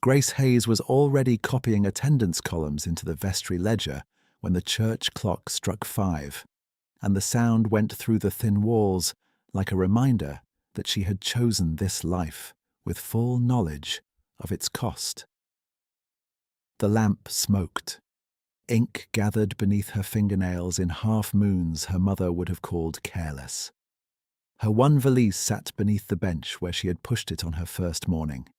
Grace Hayes was already copying attendance columns into the vestry ledger when the church clock struck 5, and the sound went through the thin walls like a reminder that she had chosen this life with full knowledge of its cost. The lamp smoked. Ink gathered beneath her fingernails in half-moons her mother would have called careless. Her one valise sat beneath the bench where she had pushed it on her first morning.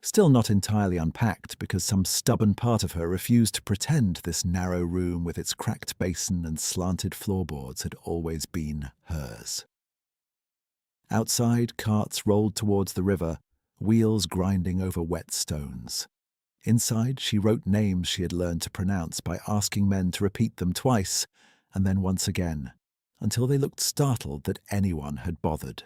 Still not entirely unpacked because some stubborn part of her refused to pretend this narrow room with its cracked basin and slanted floorboards had always been hers. Outside, carts rolled towards the river, wheels grinding over wet stones. Inside, she wrote names she had learned to pronounce by asking men to repeat them twice, and then once again, until they looked startled that anyone had bothered.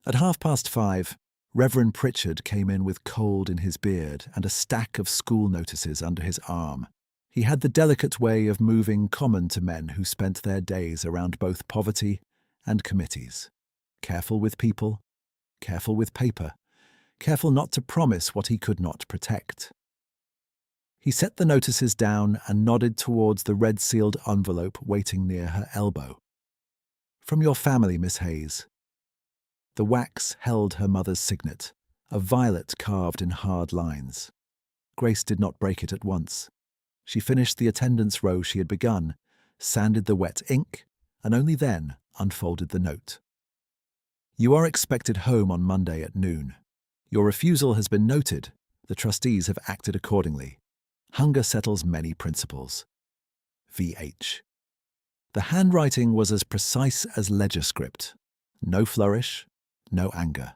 At 5:30, Reverend Pritchard came in with cold in his beard and a stack of school notices under his arm. He had the delicate way of moving common to men who spent their days around both poverty and committees. Careful with people, careful with paper, careful not to promise what he could not protect. He set the notices down and nodded towards the red-sealed envelope waiting near her elbow. "From your family, Miss Hayes." The wax held her mother's signet, a violet carved in hard lines. Grace did not break it at once. She finished the attendance row she had begun, sanded the wet ink, and only then unfolded the note. "You are expected home on Monday at noon. Your refusal has been noted. The trustees have acted accordingly. Hunger settles many principles. V.H." The handwriting was as precise as ledger script. No flourish, no anger.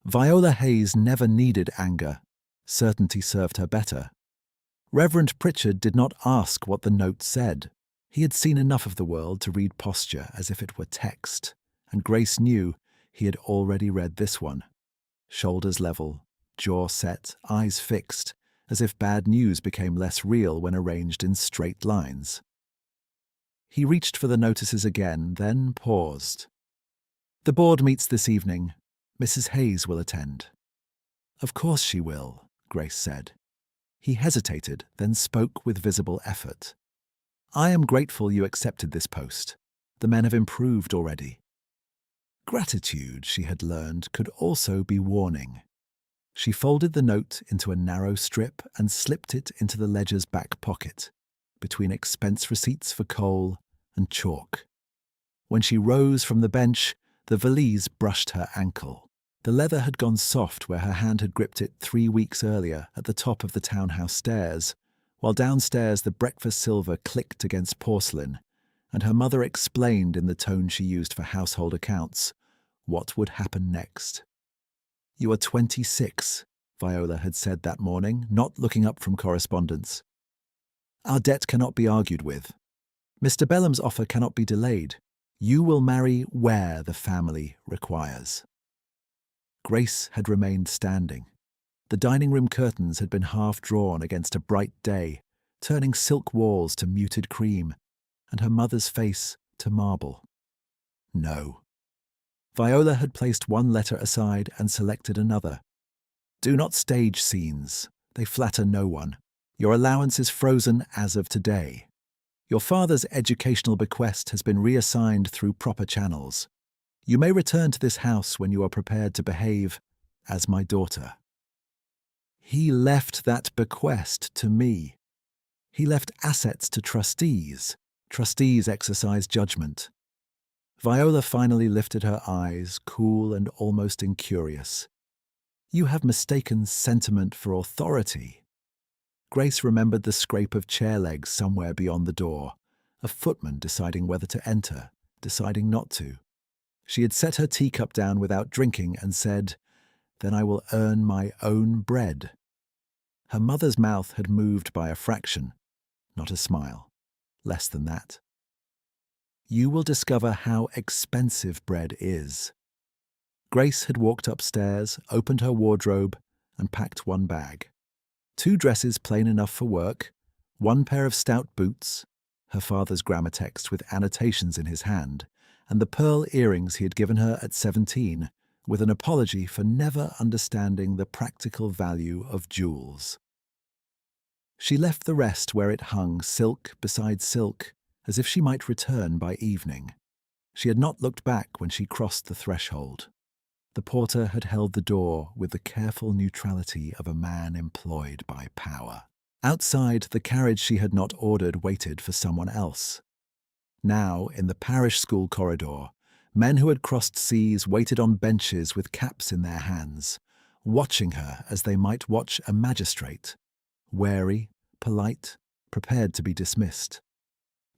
Viola Hayes never needed anger. Certainty served her better. Reverend Pritchard did not ask what the note said. He had seen enough of the world to read posture as if it were text, and Grace knew he had already read this one. Shoulders level, jaw set, eyes fixed, as if bad news became less real when arranged in straight lines. He reached for the notices again, then paused. "The board meets this evening. Mrs. Hayes will attend." "Of course she will," Grace said. He hesitated, then spoke with visible effort. "I am grateful you accepted this post. The men have improved already." Gratitude, she had learned, could also be warning. She folded the note into a narrow strip and slipped it into the ledger's back pocket, between expense receipts for coal and chalk. When she rose from the bench, the valise brushed her ankle. The leather had gone soft where her hand had gripped it 3 weeks earlier at the top of the townhouse stairs, while downstairs the breakfast silver clicked against porcelain, and her mother explained in the tone she used for household accounts what would happen next. "You are 26, Viola had said that morning, not looking up from correspondence. "Our debt cannot be argued with. Mr. Bellam's offer cannot be delayed. You will marry where the family requires." Grace had remained standing. The dining room curtains had been half drawn against a bright day, turning silk walls to muted cream, and her mother's face to marble. No. Viola had placed one letter aside and selected another. "Do not stage scenes. They flatter no one. Your allowance is frozen as of today. Your father's educational bequest has been reassigned through proper channels. You may return to this house when you are prepared to behave as my daughter." He left that bequest to me. He left assets to trustees. Trustees exercise judgment. Viola finally lifted her eyes, cool and almost incurious. "You have mistaken sentiment for authority." Grace remembered the scrape of chair legs somewhere beyond the door, a footman deciding whether to enter, deciding not to. She had set her teacup down without drinking and said, "Then I will earn my own bread." Her mother's mouth had moved by a fraction, not a smile, less than that. "You will discover how expensive bread is." Grace had walked upstairs, opened her wardrobe, and packed one bag. 2 dresses plain enough for work, 1 pair of stout boots, her father's grammar text with annotations in his hand, and the pearl earrings he had given her at 17, with an apology for never understanding the practical value of jewels. She left the rest where it hung, silk beside silk, as if she might return by evening. She had not looked back when she crossed the threshold. The porter had held the door with the careful neutrality of a man employed by power. Outside, the carriage she had not ordered waited for someone else. Now, in the parish school corridor, men who had crossed seas waited on benches with caps in their hands, watching her as they might watch a magistrate, wary, polite, prepared to be dismissed.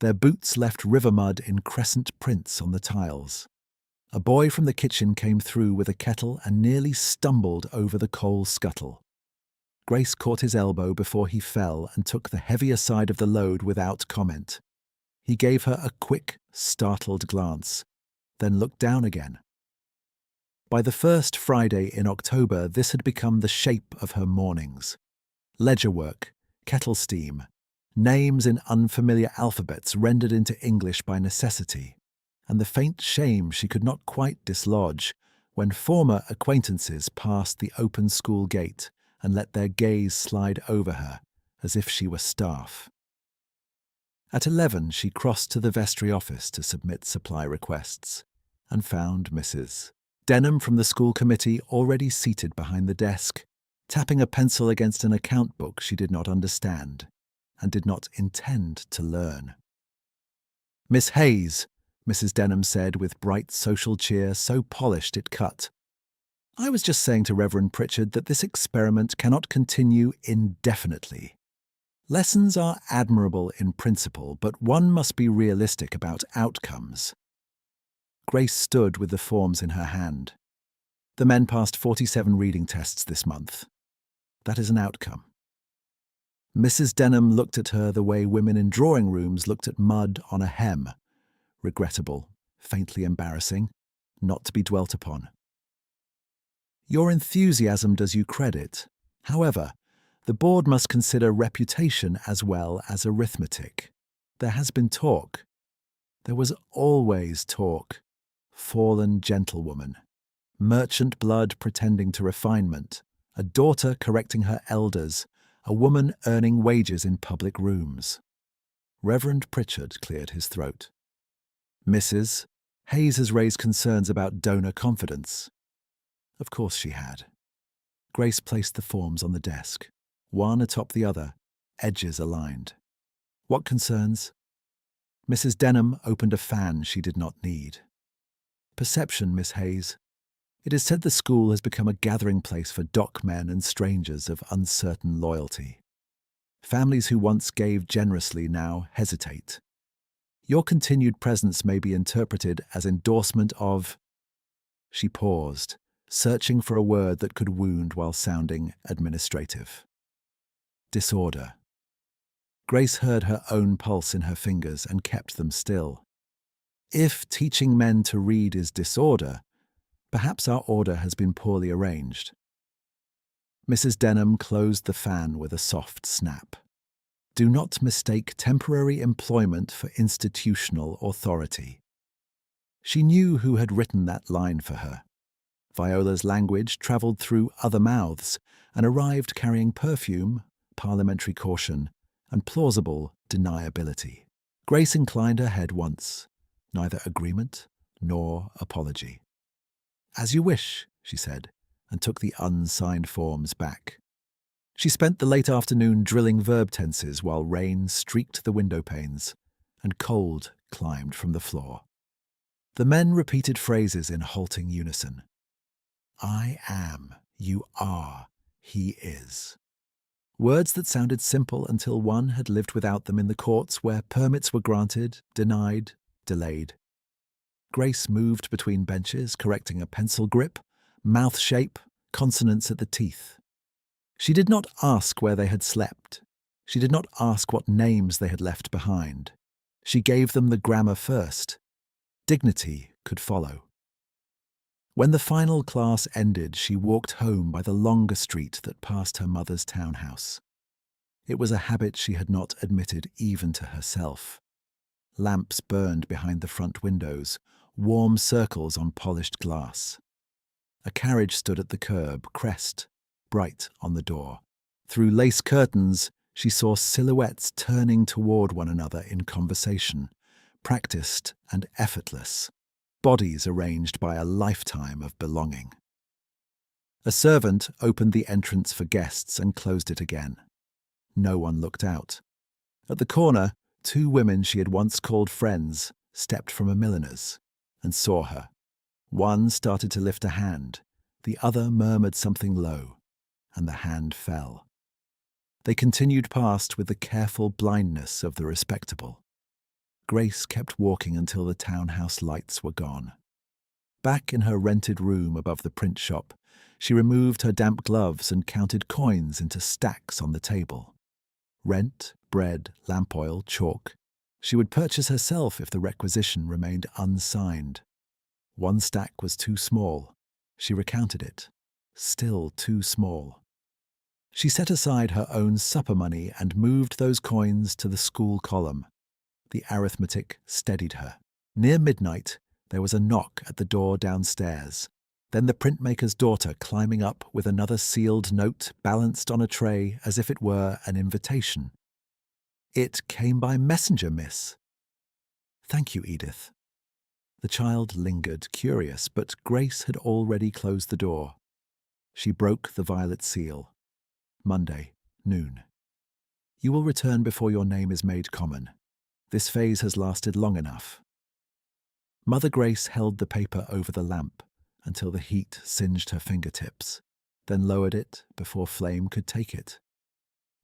Their boots left river mud in crescent prints on the tiles. A boy from the kitchen came through with a kettle and nearly stumbled over the coal scuttle. Grace caught his elbow before he fell and took the heavier side of the load without comment. He gave her a quick, startled glance, then looked down again. By the first Friday in October, this had become the shape of her mornings. Ledger work, kettle steam, names in unfamiliar alphabets rendered into English by necessity, and the faint shame she could not quite dislodge when former acquaintances passed the open school gate and let their gaze slide over her as if she were staff. At 11, she crossed to the vestry office to submit supply requests and found Mrs. Denham from the school committee already seated behind the desk, tapping a pencil against an account book she did not understand and did not intend to learn. "Miss Hayes," Mrs. Denham said with bright social cheer so polished it cut. "I was just saying to Reverend Pritchard that this experiment cannot continue indefinitely. Lessons are admirable in principle, but one must be realistic about outcomes." Grace stood with the forms in her hand. "The men passed 47 reading tests this month. That is an outcome." Mrs. Denham looked at her the way women in drawing rooms looked at mud on a hem. Regrettable, faintly embarrassing, not to be dwelt upon. "Your enthusiasm does you credit. However, the board must consider reputation as well as arithmetic. There has been talk. There was always talk. Fallen gentlewoman. Merchant blood pretending to refinement. A daughter correcting her elders. A woman earning wages in public rooms." Reverend Pritchard cleared his throat. "Mrs. Hayes has raised concerns about donor confidence." Of course she had. Grace placed the forms on the desk, one atop the other, edges aligned. "What concerns?" Mrs. Denham opened a fan she did not need. "Perception, Miss Hayes. It is said the school has become a gathering place for dockmen and strangers of uncertain loyalty. Families who once gave generously now hesitate. Your continued presence may be interpreted as endorsement of—" She paused, searching for a word that could wound while sounding administrative. "Disorder." Grace heard her own pulse in her fingers and kept them still. If teaching men to read is disorder, perhaps our order has been poorly arranged. Mrs. Denham closed the fan with a soft snap. Do not mistake temporary employment for institutional authority. She knew who had written that line for her. Viola's language travelled through other mouths and arrived carrying perfume, parliamentary caution, and plausible deniability. Grace inclined her head once, neither agreement nor apology. "As you wish," she said, and took the unsigned forms back. She spent the late afternoon drilling verb tenses while rain streaked the window panes and cold climbed from the floor. The men repeated phrases in halting unison. "I am, you are, he is." Words that sounded simple until one had lived without them in the courts where permits were granted, denied, delayed. Grace moved between benches, correcting a pencil grip, mouth shape, consonants at the teeth. She did not ask where they had slept. She did not ask what names they had left behind. She gave them the grammar first. Dignity could follow. When the final class ended, she walked home by the longer street that passed her mother's townhouse. It was a habit she had not admitted even to herself. Lamps burned behind the front windows, warm circles on polished glass. A carriage stood at the curb, crest bright on the door. Through lace curtains, she saw silhouettes turning toward one another in conversation, practiced and effortless, bodies arranged by a lifetime of belonging. A servant opened the entrance for guests and closed it again. No one looked out. At the corner, two women she had once called friends stepped from a milliner's and saw her. One started to lift a hand, the other murmured something low, and the hand fell. They continued past with the careful blindness of the respectable. Grace kept walking until the townhouse lights were gone. Back in her rented room above the print shop, she removed her damp gloves and counted coins into stacks on the table. Rent, bread, lamp oil, chalk. She would purchase herself if the requisition remained unsigned. One stack was too small. She recounted it. Still too small. She set aside her own supper money and moved those coins to the school column. The arithmetic steadied her. Near midnight, there was a knock at the door downstairs. Then the printmaker's daughter climbing up with another sealed note balanced on a tray as if it were an invitation. "It came by messenger, miss." "Thank you, Edith." The child lingered, curious, but Grace had already closed the door. She broke the violet seal. "Monday, noon. You will return before your name is made common. This phase has lasted long enough." Mother Grace held the paper over the lamp until the heat singed her fingertips, then lowered it before flame could take it.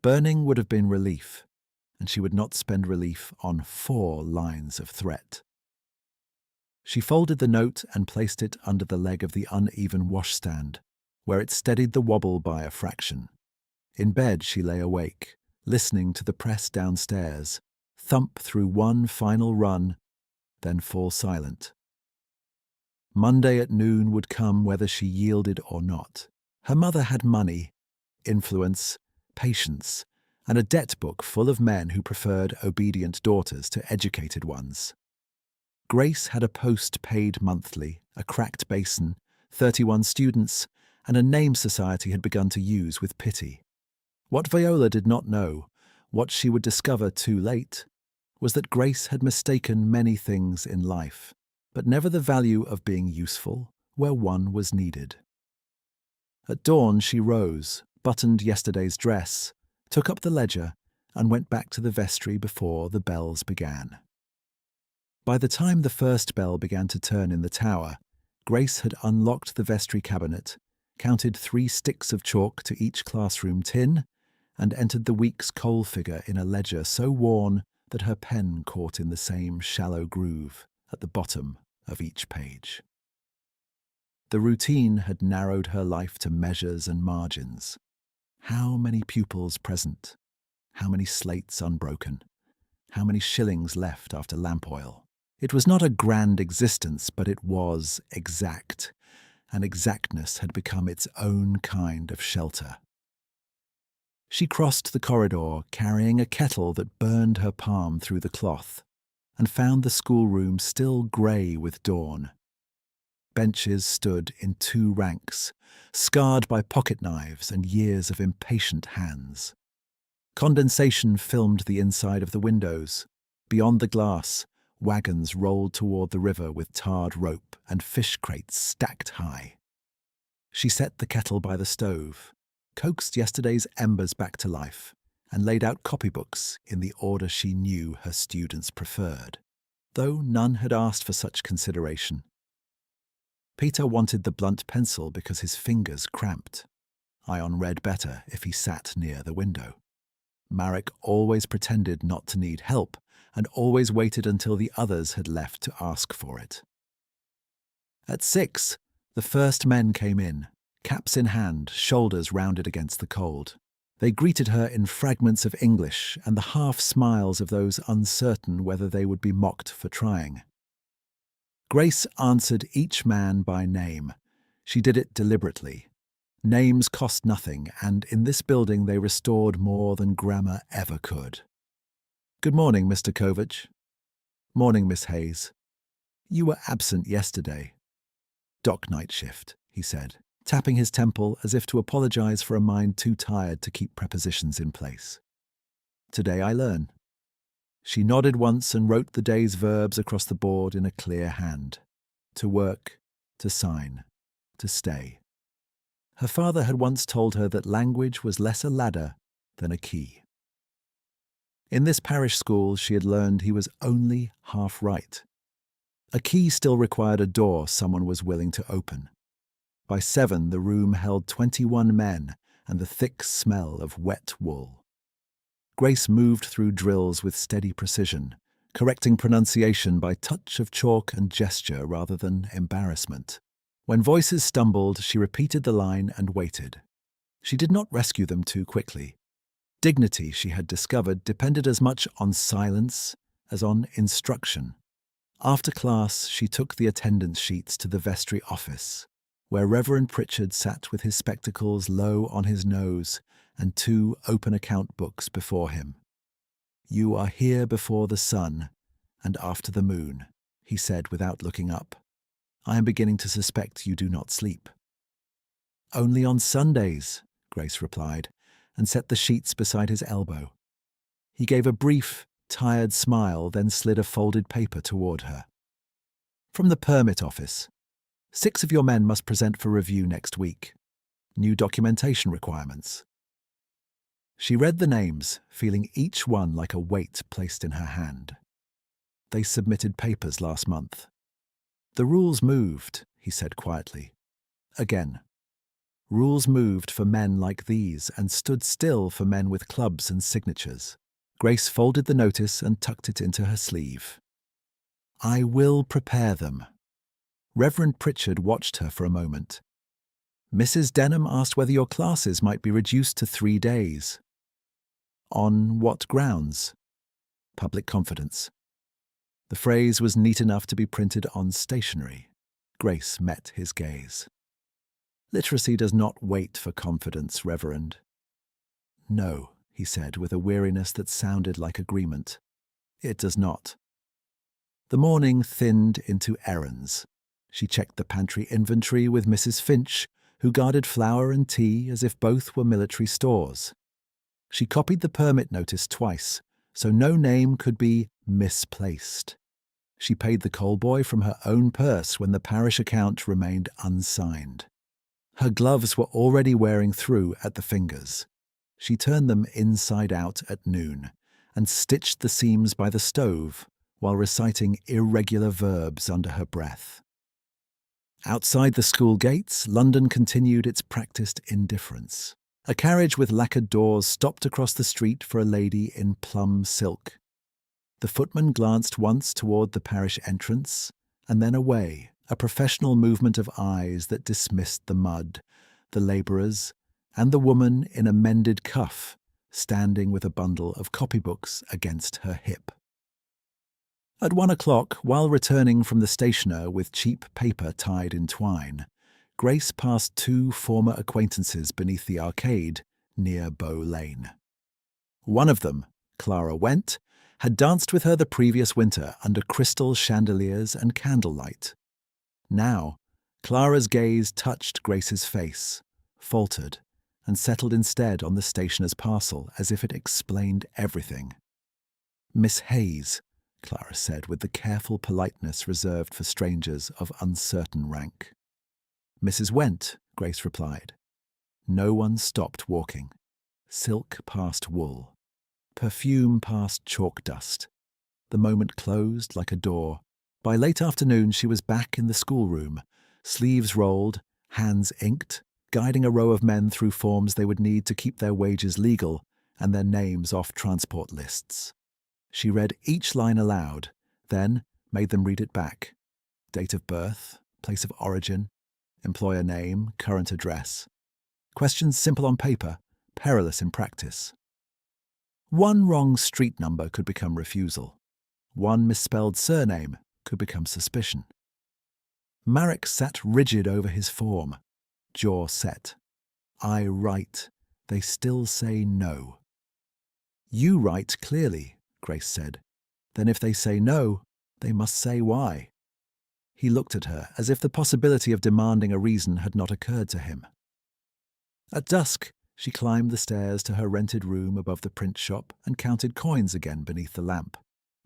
Burning would have been relief, and she would not spend relief on 4 lines of threat. She folded the note and placed it under the leg of the uneven washstand, where it steadied the wobble by a fraction. In bed she lay awake, listening to the press downstairs, thump through one final run, then fall silent. Monday at noon would come whether she yielded or not. Her mother had money, influence, patience, and a debt book full of men who preferred obedient daughters to educated ones. Grace had a post paid monthly, a cracked basin, 31 students, and a name society had begun to use with pity. What Viola did not know, what she would discover too late, was that Grace had mistaken many things in life, but never the value of being useful where one was needed. At dawn she rose, buttoned yesterday's dress, took up the ledger, and went back to the vestry before the bells began. By the time the first bell began to turn in the tower, Grace had unlocked the vestry cabinet, counted 3 sticks of chalk to each classroom tin, and entered the week's coal figure in a ledger so worn that her pen caught in the same shallow groove at the bottom of each page. The routine had narrowed her life to measures and margins. How many pupils present? How many slates unbroken? How many shillings left after lamp oil? It was not a grand existence, but it was exact, and exactness had become its own kind of shelter. She crossed the corridor, carrying a kettle that burned her palm through the cloth, and found the schoolroom still grey with dawn. Benches stood in 2 ranks, scarred by pocket knives and years of impatient hands. Condensation filmed the inside of the windows. Beyond the glass, wagons rolled toward the river with tarred rope and fish crates stacked high. She set the kettle by the stove, coaxed yesterday's embers back to life, and laid out copybooks in the order she knew her students preferred, though none had asked for such consideration. Peter wanted the blunt pencil because his fingers cramped. Ion read better if he sat near the window. Marek always pretended not to need help and always waited until the others had left to ask for it. At 6, the first men came in, caps in hand, shoulders rounded against the cold. They greeted her in fragments of English and the half-smiles of those uncertain whether they would be mocked for trying. Grace answered each man by name. She did it deliberately. Names cost nothing, and in this building they restored more than grammar ever could. "Good morning, Mr. Kovach." "Morning, Miss Hayes." "You were absent yesterday." "Dock night shift," he said, tapping his temple as if to apologize for a mind too tired to keep prepositions in place. Today I learn. She nodded once and wrote the day's verbs across the board in a clear hand. To work, to sign, to stay. Her father had once told her that language was less a ladder than a key. In this parish school, she had learned he was only half right. A key still required a door someone was willing to open. By 7, the room held 21 men and the thick smell of wet wool. Grace moved through drills with steady precision, correcting pronunciation by touch of chalk and gesture rather than embarrassment. When voices stumbled, she repeated the line and waited. She did not rescue them too quickly. Dignity, she had discovered, depended as much on silence as on instruction. After class, she took the attendance sheets to the vestry office, where Reverend Pritchard sat with his spectacles low on his nose and 2 open account books before him. "You are here before the sun and after the moon," he said without looking up. "I am beginning to suspect you do not sleep." "Only on Sundays," Grace replied, and set the sheets beside his elbow. He gave a brief, tired smile, then slid a folded paper toward her. "From the permit office. 6 of your men must present for review next week. New documentation requirements." She read the names, feeling each one like a weight placed in her hand. They submitted papers last month. "The rules moved," he said quietly. Again. Rules moved for men like these and stood still for men with clubs and signatures. Grace folded the notice and tucked it into her sleeve. "I will prepare them." Reverend Pritchard watched her for a moment. "Mrs. Denham asked whether your classes might be reduced to 3 days. On what grounds?" "Public confidence." The phrase was neat enough to be printed on stationery. Grace met his gaze. "Literacy does not wait for confidence, Reverend." "No," he said with a weariness that sounded like agreement. "It does not." The morning thinned into errands. She checked the pantry inventory with Mrs. Finch, who guarded flour and tea as if both were military stores. She copied the permit notice twice, so no name could be misplaced. She paid the coal boy from her own purse when the parish account remained unsigned. Her gloves were already wearing through at the fingers. She turned them inside out at noon and stitched the seams by the stove while reciting irregular verbs under her breath. Outside the school gates, London continued its practiced indifference. A carriage with lacquered doors stopped across the street for a lady in plum silk. The footman glanced once toward the parish entrance and then away, a professional movement of eyes that dismissed the mud, the labourers, and the woman in a mended cuff, standing with a bundle of copybooks against her hip. At 1 o'clock, while returning from the stationer with cheap paper tied in twine, Grace passed 2 former acquaintances beneath the arcade near Bow Lane. One of them, Clara Went, had danced with her the previous winter under crystal chandeliers and candlelight. Now, Clara's gaze touched Grace's face, faltered, and settled instead on the stationer's parcel as if it explained everything. "Miss Hayes," Clara said with the careful politeness reserved for strangers of uncertain rank. "Mrs. Went," Grace replied. No one stopped walking. Silk past wool. Perfume past chalk dust. The moment closed like a door. By late afternoon she was back in the schoolroom, sleeves rolled, hands inked, guiding a row of men through forms they would need to keep their wages legal and their names off transport lists. She read each line aloud, then made them read it back. Date of birth, place of origin, employer name, current address. Questions simple on paper, perilous in practice. One wrong street number could become refusal. One misspelled surname could become suspicion. Marek sat rigid over his form, jaw set. "I write. They still say no." "You write clearly," Grace said. "Then if they say no, they must say why." He looked at her as if the possibility of demanding a reason had not occurred to him. At dusk, she climbed the stairs to her rented room above the print shop and counted coins again beneath the lamp,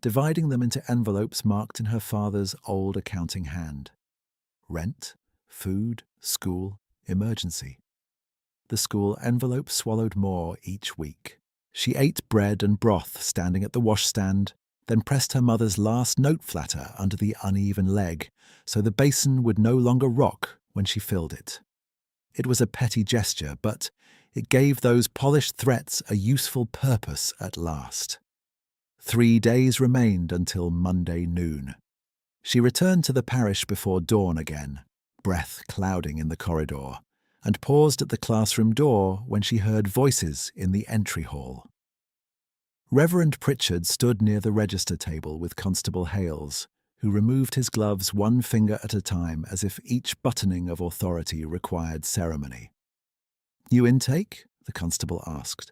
dividing them into envelopes marked in her father's old accounting hand. Rent, food, school, emergency. The school envelope swallowed more each week. She ate bread and broth standing at the washstand, then pressed her mother's last note flatter under the uneven leg so the basin would no longer rock when she filled it. It was a petty gesture, but it gave those polished threats a useful purpose at last. 3 days remained until Monday noon. She returned to the parish before dawn again, breath clouding in the corridor, and paused at the classroom door when she heard voices in the entry hall. Reverend Pritchard stood near the register table with Constable Hales, who removed his gloves one finger at a time as if each buttoning of authority required ceremony. "New intake?" the constable asked.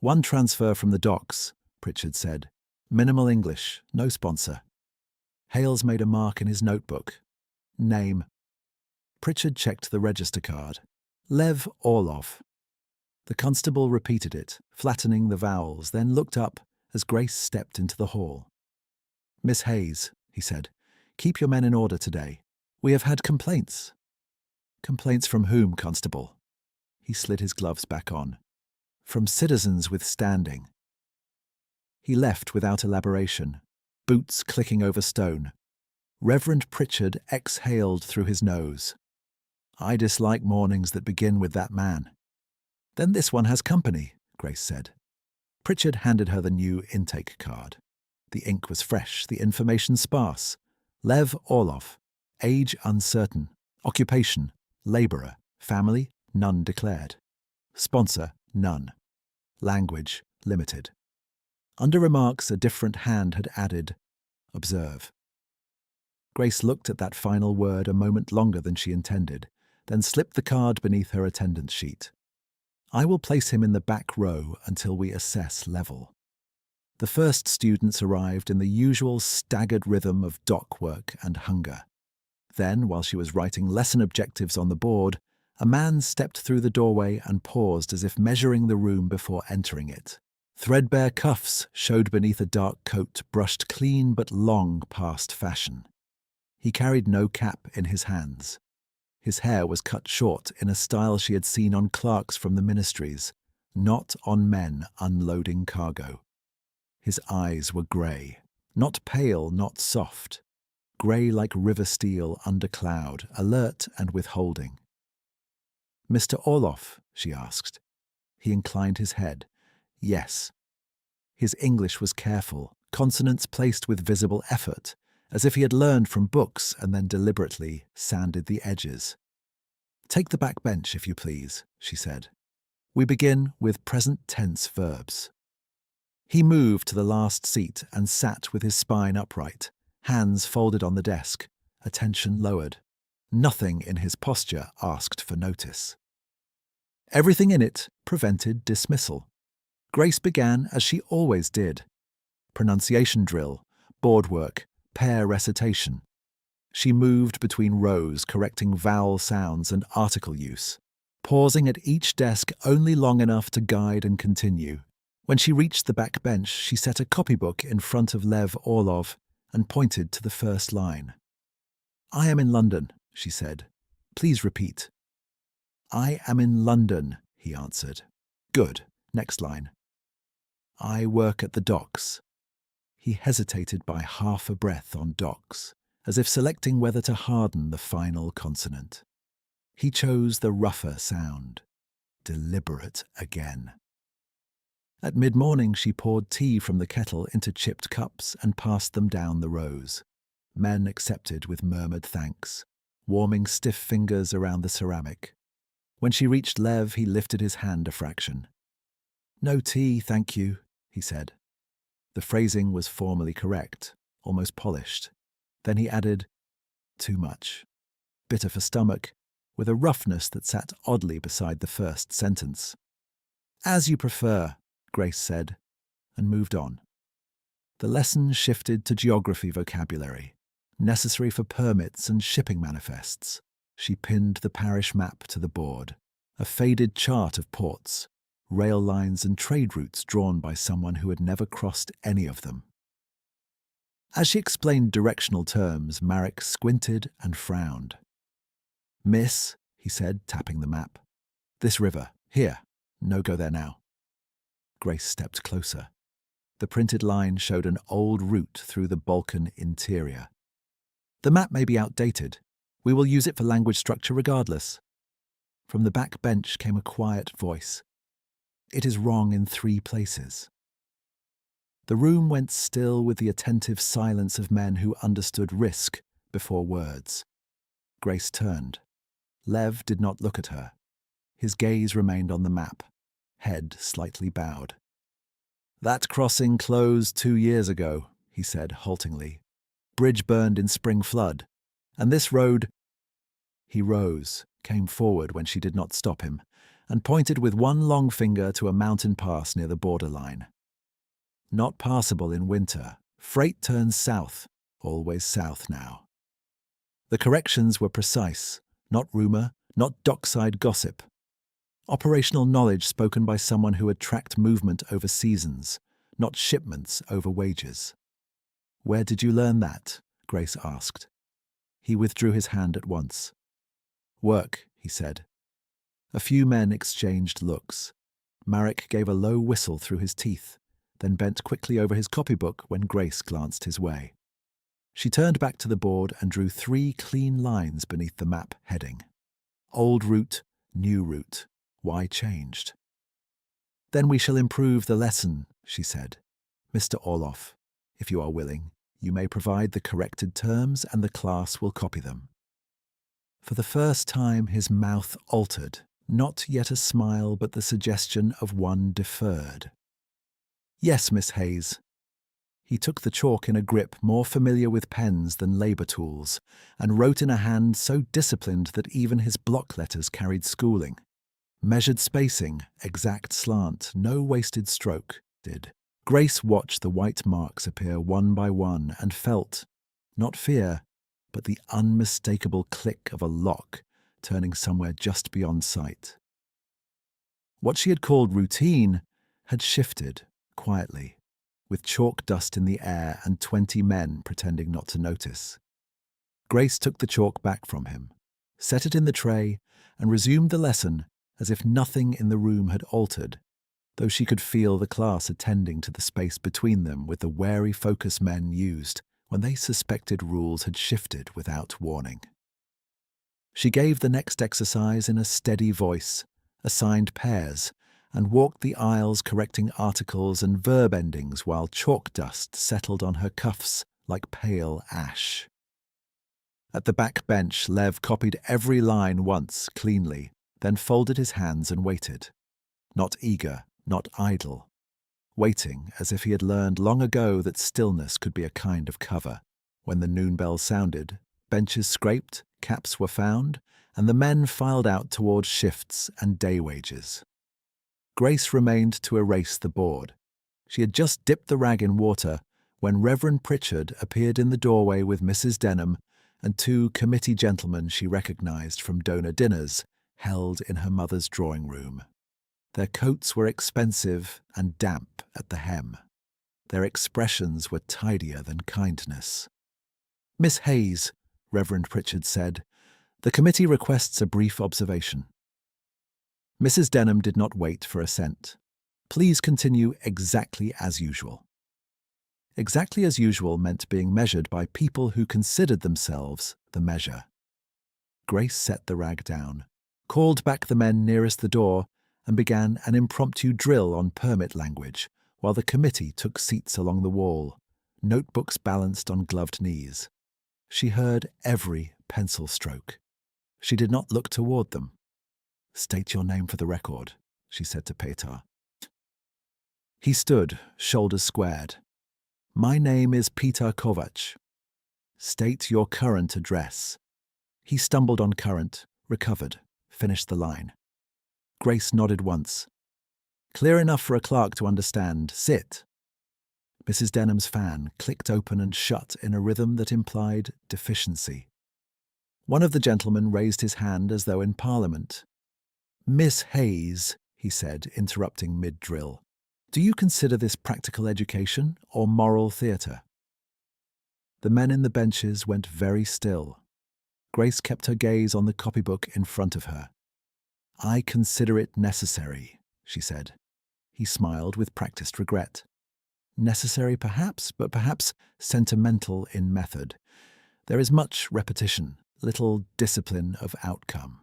"One transfer from the docks," Pritchard said. "Minimal English, no sponsor." Hales made a mark in his notebook. "Name." Pritchard checked the register card. "Lev Orlov." The constable repeated it, flattening the vowels, then looked up as Grace stepped into the hall. "Miss Hayes," he said, "keep your men in order today. We have had complaints." "Complaints from whom, Constable?" He slid his gloves back on. "From citizens with standing." He left without elaboration, boots clicking over stone. Reverend Pritchard exhaled through his nose. "I dislike mornings that begin with that man." "Then this one has company," Grace said. Pritchard handed her the new intake card. The ink was fresh, the information sparse. Lev Orlov, age uncertain, occupation, labourer, family, none declared. Sponsor, none. Language, limited. Under remarks, a different hand had added, "Observe." Grace looked at that final word a moment longer than she intended, then slipped the card beneath her attendance sheet. "I will place him in the back row until we assess level." The first students arrived in the usual staggered rhythm of dock work and hunger. Then, while she was writing lesson objectives on the board, a man stepped through the doorway and paused as if measuring the room before entering it. Threadbare cuffs showed beneath a dark coat brushed clean but long past fashion. He carried no cap in his hands. His hair was cut short in a style she had seen on clerks from the ministries, not on men unloading cargo. His eyes were grey, not pale, not soft, grey like river steel under cloud, alert and withholding. "Mr. Orloff?" she asked. He inclined his head. Yes. His English was careful, consonants placed with visible effort, as if he had learned from books and then deliberately sanded the edges. "Take the back bench, if you please," she said. "We begin with present tense verbs." He moved to the last seat and sat with his spine upright, hands folded on the desk, attention lowered. Nothing in his posture asked for notice. Everything in it prevented dismissal. Grace began as she always did. Pronunciation drill, board work, pair recitation. She moved between rows, correcting vowel sounds and article use, pausing at each desk only long enough to guide and continue. When she reached the back bench, she set a copybook in front of Lev Orlov and pointed to the first line. "I am in London," she said. "Please repeat." "I am in London," he answered. "Good. Next line." "I work at the docks." He hesitated by half a breath on docks, as if selecting whether to harden the final consonant. He chose the rougher sound. Deliberate again. At mid-morning she poured tea from the kettle into chipped cups and passed them down the rows. Men accepted with murmured thanks, warming stiff fingers around the ceramic. When she reached Lev, he lifted his hand a fraction. "No tea, thank you," he said. The phrasing was formally correct, almost polished. Then he added, "Too much. Bitter for stomach," with a roughness that sat oddly beside the first sentence. "As you prefer," Grace said, and moved on. The lesson shifted to geography vocabulary. necessary for permits and shipping manifests. She pinned the parish map to the board, a faded chart of ports, rail lines and trade routes drawn by someone who had never crossed any of them. As she explained directional terms, Marek squinted and frowned. "Miss," he said, tapping the map. "This river, here. No go there now." Grace stepped closer. The printed line showed an old route through the Balkan interior. "The map may be outdated. We will use it for language structure regardless." From the back bench came a quiet voice. "It is wrong in 3 places." The room went still with the attentive silence of men who understood risk before words. Grace turned. Lev did not look at her. His gaze remained on the map, head slightly bowed. "That crossing closed 2 years ago," he said haltingly. "Bridge burned in spring flood. And this road—" He rose, came forward when she did not stop him, and pointed with one long finger to a mountain pass near the borderline. "Not passable in winter. Freight turns south, always south now." The corrections were precise, not rumor, not dockside gossip. Operational knowledge spoken by someone who had tracked movement over seasons, not shipments over wages. "Where did you learn that?" Grace asked. He withdrew his hand at once. "Work," he said. A few men exchanged looks. Marek gave a low whistle through his teeth, then bent quickly over his copybook when Grace glanced his way. She turned back to the board and drew 3 clean lines beneath the map heading. Old route, new route. Why changed? "Then we shall improve the lesson," she said. "Mr. Orloff, if you are willing, you may provide the corrected terms and the class will copy them." For the first time his mouth altered, not yet a smile but the suggestion of one deferred. "Yes, Miss Hayes." He took the chalk in a grip more familiar with pens than labour tools, and wrote in a hand so disciplined that even his block letters carried schooling. Measured spacing, exact slant, no wasted stroke, did. Grace watched the white marks appear one by one and felt, not fear, but the unmistakable click of a lock turning somewhere just beyond sight. What she had called routine had shifted, quietly, with chalk dust in the air and 20 men pretending not to notice. Grace took the chalk back from him, set it in the tray, and resumed the lesson as if nothing in the room had altered, though she could feel the class attending to the space between them with the wary focus men used when they suspected rules had shifted without warning. She gave the next exercise in a steady voice, assigned pairs, and walked the aisles correcting articles and verb endings while chalk dust settled on her cuffs like pale ash. At the back bench, Lev copied every line once, cleanly, then folded his hands and waited. Not eager, not idle. Waiting as if he had learned long ago that stillness could be a kind of cover. When the noon bell sounded, benches scraped, caps were found, and the men filed out towards shifts and day wages. Grace remained to erase the board. She had just dipped the rag in water when Reverend Pritchard appeared in the doorway with Mrs. Denham and 2 committee gentlemen she recognized from donor dinners held in her mother's drawing room. Their coats were expensive and damp at the hem. Their expressions were tidier than kindness. "Miss Hayes," Reverend Pritchard said, "the committee requests a brief observation." Mrs. Denham did not wait for assent. "Please continue exactly as usual." Exactly as usual meant being measured by people who considered themselves the measure. Grace set the rag down, called back the men nearest the door, and began an impromptu drill on permit language, while the committee took seats along the wall, notebooks balanced on gloved knees. She heard every pencil stroke. She did not look toward them. "State your name for the record," she said to Petar. He stood, shoulders squared. "My name is Petar Kovac." "State your current address." He stumbled on current, recovered, finished the line. Grace nodded once. "Clear enough for a clerk to understand. Sit." Mrs. Denham's fan clicked open and shut in a rhythm that implied deficiency. One of the gentlemen raised his hand as though in Parliament. "Miss Hayes," he said, interrupting mid-drill, "do you consider this practical education or moral theatre?" The men in the benches went very still. Grace kept her gaze on the copybook in front of her. "I consider it necessary," she said. He smiled with practiced regret. Necessary perhaps, but perhaps sentimental in method. There is much repetition, little discipline of outcome.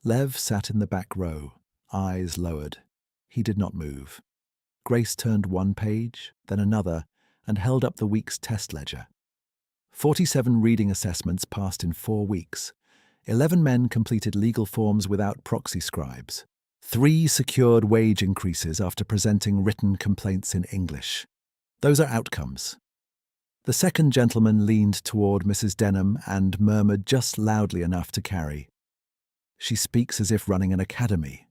Lev sat in the back row, eyes lowered. He did not move. Grace turned one page, then another, and held up the week's test ledger. 47 reading assessments passed in 4 weeks. 11 men completed legal forms without proxy scribes. 3 secured wage increases after presenting written complaints in English. Those are outcomes. The second gentleman leaned toward Mrs. Denham and murmured just loudly enough to carry. "She speaks as if running an academy."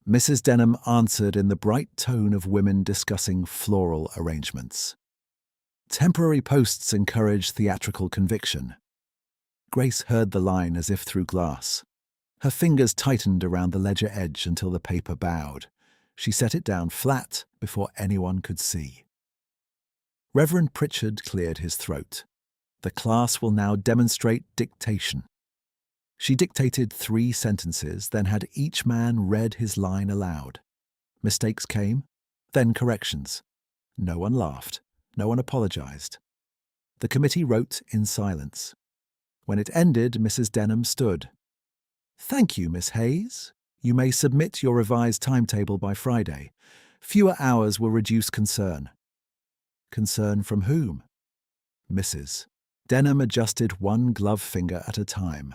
Mrs. Denham answered in the bright tone of women discussing floral arrangements. "Temporary posts encourage theatrical conviction." Grace heard the line as if through glass. Her fingers tightened around the ledger edge until the paper bowed. She set it down flat before anyone could see. Reverend Pritchard cleared his throat. The class will now demonstrate dictation. She dictated 3 sentences, then had each man read his line aloud. Mistakes came, then corrections. No one laughed. No one apologized. The committee wrote in silence. When it ended, Mrs. Denham stood. "Thank you, Miss Hayes. You may submit your revised timetable by Friday. Fewer hours will reduce concern." Concern from whom? Mrs. Denham adjusted one glove finger at a time.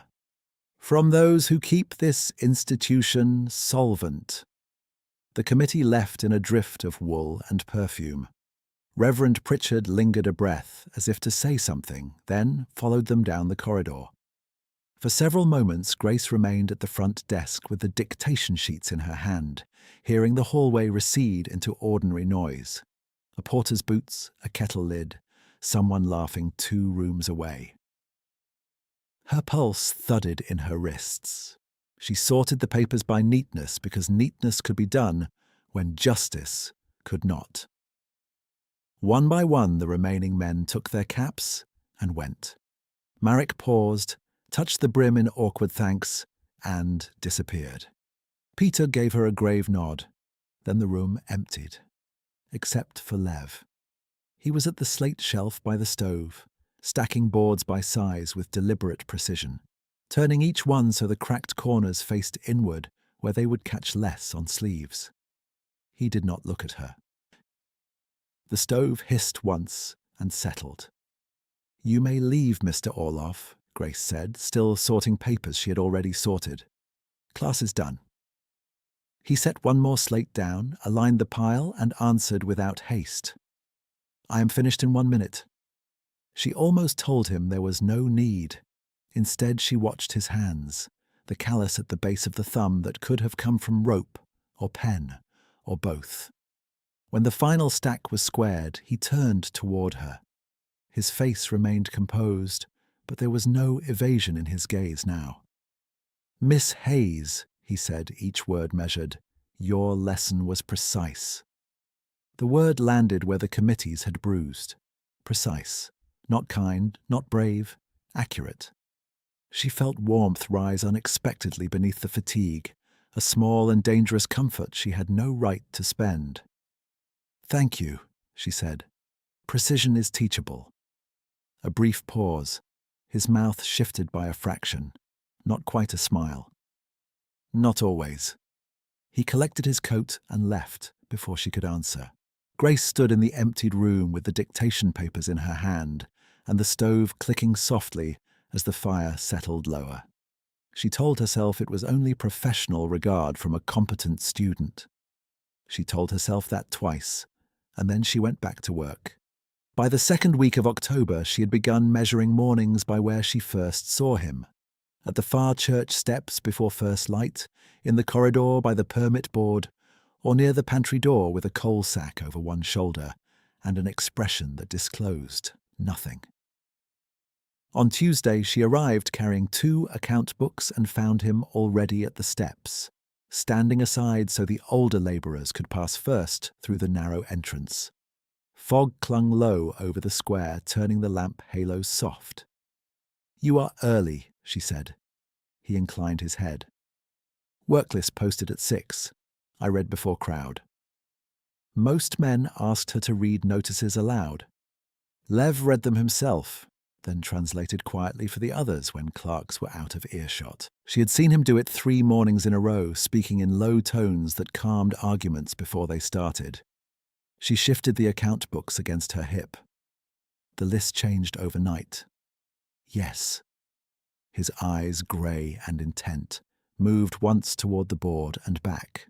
"From those who keep this institution solvent." The committee left in a drift of wool and perfume. Reverend Pritchard lingered a breath, as if to say something, then followed them down the corridor. For several moments, Grace remained at the front desk with the dictation sheets in her hand, hearing the hallway recede into ordinary noise. A porter's boots, a kettle lid, someone laughing 2 rooms away. Her pulse thudded in her wrists. She sorted the papers by neatness because neatness could be done when justice could not. One by one, the remaining men took their caps and went. Marek paused, touched the brim in awkward thanks, and disappeared. Peter gave her a grave nod. Then the room emptied, except for Lev. He was at the slate shelf by the stove, stacking boards by size with deliberate precision, turning each one so the cracked corners faced inward where they would catch less on sleeves. He did not look at her. The stove hissed once and settled. "You may leave, Mr. Orloff," Grace said, still sorting papers she had already sorted. "Class is done." He set one more slate down, aligned the pile, and answered without haste. "I am finished in 1 minute." She almost told him there was no need. Instead, she watched his hands, the callus at the base of the thumb that could have come from rope or pen or both. When the final stack was squared, he turned toward her. His face remained composed, but there was no evasion in his gaze now. "Miss Hayes," he said, each word measured, "your lesson was precise." The word landed where the committees had bruised. Precise. Not kind, not brave, accurate. She felt warmth rise unexpectedly beneath the fatigue, a small and dangerous comfort she had no right to spend. "Thank you," she said. "Precision is teachable." A brief pause. His mouth shifted by a fraction. Not quite a smile. "Not always." He collected his coat and left before she could answer. Grace stood in the emptied room with the dictation papers in her hand and the stove clicking softly as the fire settled lower. She told herself it was only professional regard from a competent student. She told herself that twice, and then she went back to work. By the 2nd week of October, she had begun measuring mornings by where she first saw him. At the far church steps before first light, in the corridor by the permit board, or near the pantry door with a coal sack over one shoulder, and an expression that disclosed nothing. On Tuesday, she arrived carrying 2 account books and found him already at the steps, standing aside so the older labourers could pass first through the narrow entrance. Fog clung low over the square, turning the lamp halos soft. "You are early," she said. He inclined his head. "Work list posted at 6. I read before crowd." Most men asked her to read notices aloud. Lev read them himself, then translated quietly for the others when clerks were out of earshot. She had seen him do it 3 mornings in a row, speaking in low tones that calmed arguments before they started. She shifted the account books against her hip. The list changed overnight. Yes. His eyes, grey and intent, moved once toward the board and back.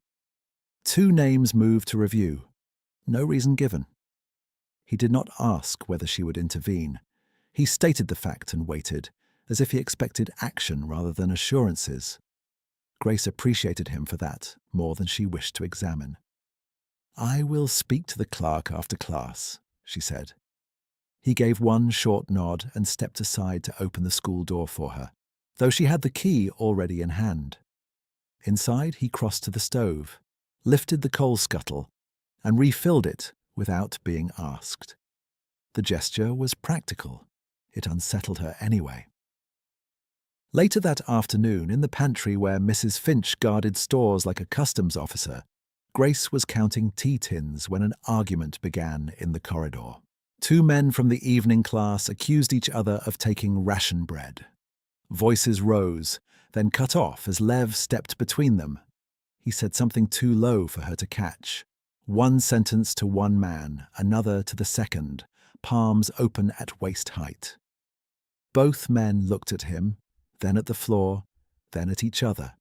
2 names moved to review. No reason given. He did not ask whether she would intervene. He stated the fact and waited, as if he expected action rather than assurances. Grace appreciated him for that more than she wished to examine. "I will speak to the clerk after class," she said. He gave one short nod and stepped aside to open the school door for her, though she had the key already in hand. Inside, he crossed to the stove, lifted the coal scuttle, and refilled it without being asked. The gesture was practical. It unsettled her anyway. Later that afternoon, in the pantry where Mrs. Finch guarded stores like a customs officer, Grace was counting tea tins when an argument began in the corridor. 2 men from the evening class accused each other of taking ration bread. Voices rose, then cut off as Lev stepped between them. He said something too low for her to catch. One sentence to one man, another to the second, palms open at waist height. Both men looked at him, then at the floor, then at each other,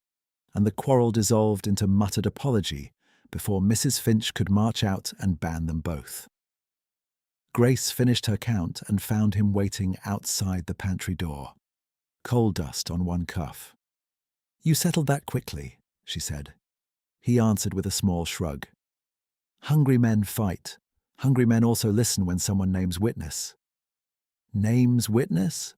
and the quarrel dissolved into muttered apology before Mrs. Finch could march out and ban them both. Grace finished her count and found him waiting outside the pantry door, coal dust on one cuff. "You settled that quickly," she said. He answered with a small shrug. "Hungry men fight. Hungry men also listen when someone names witness." "Names witness?"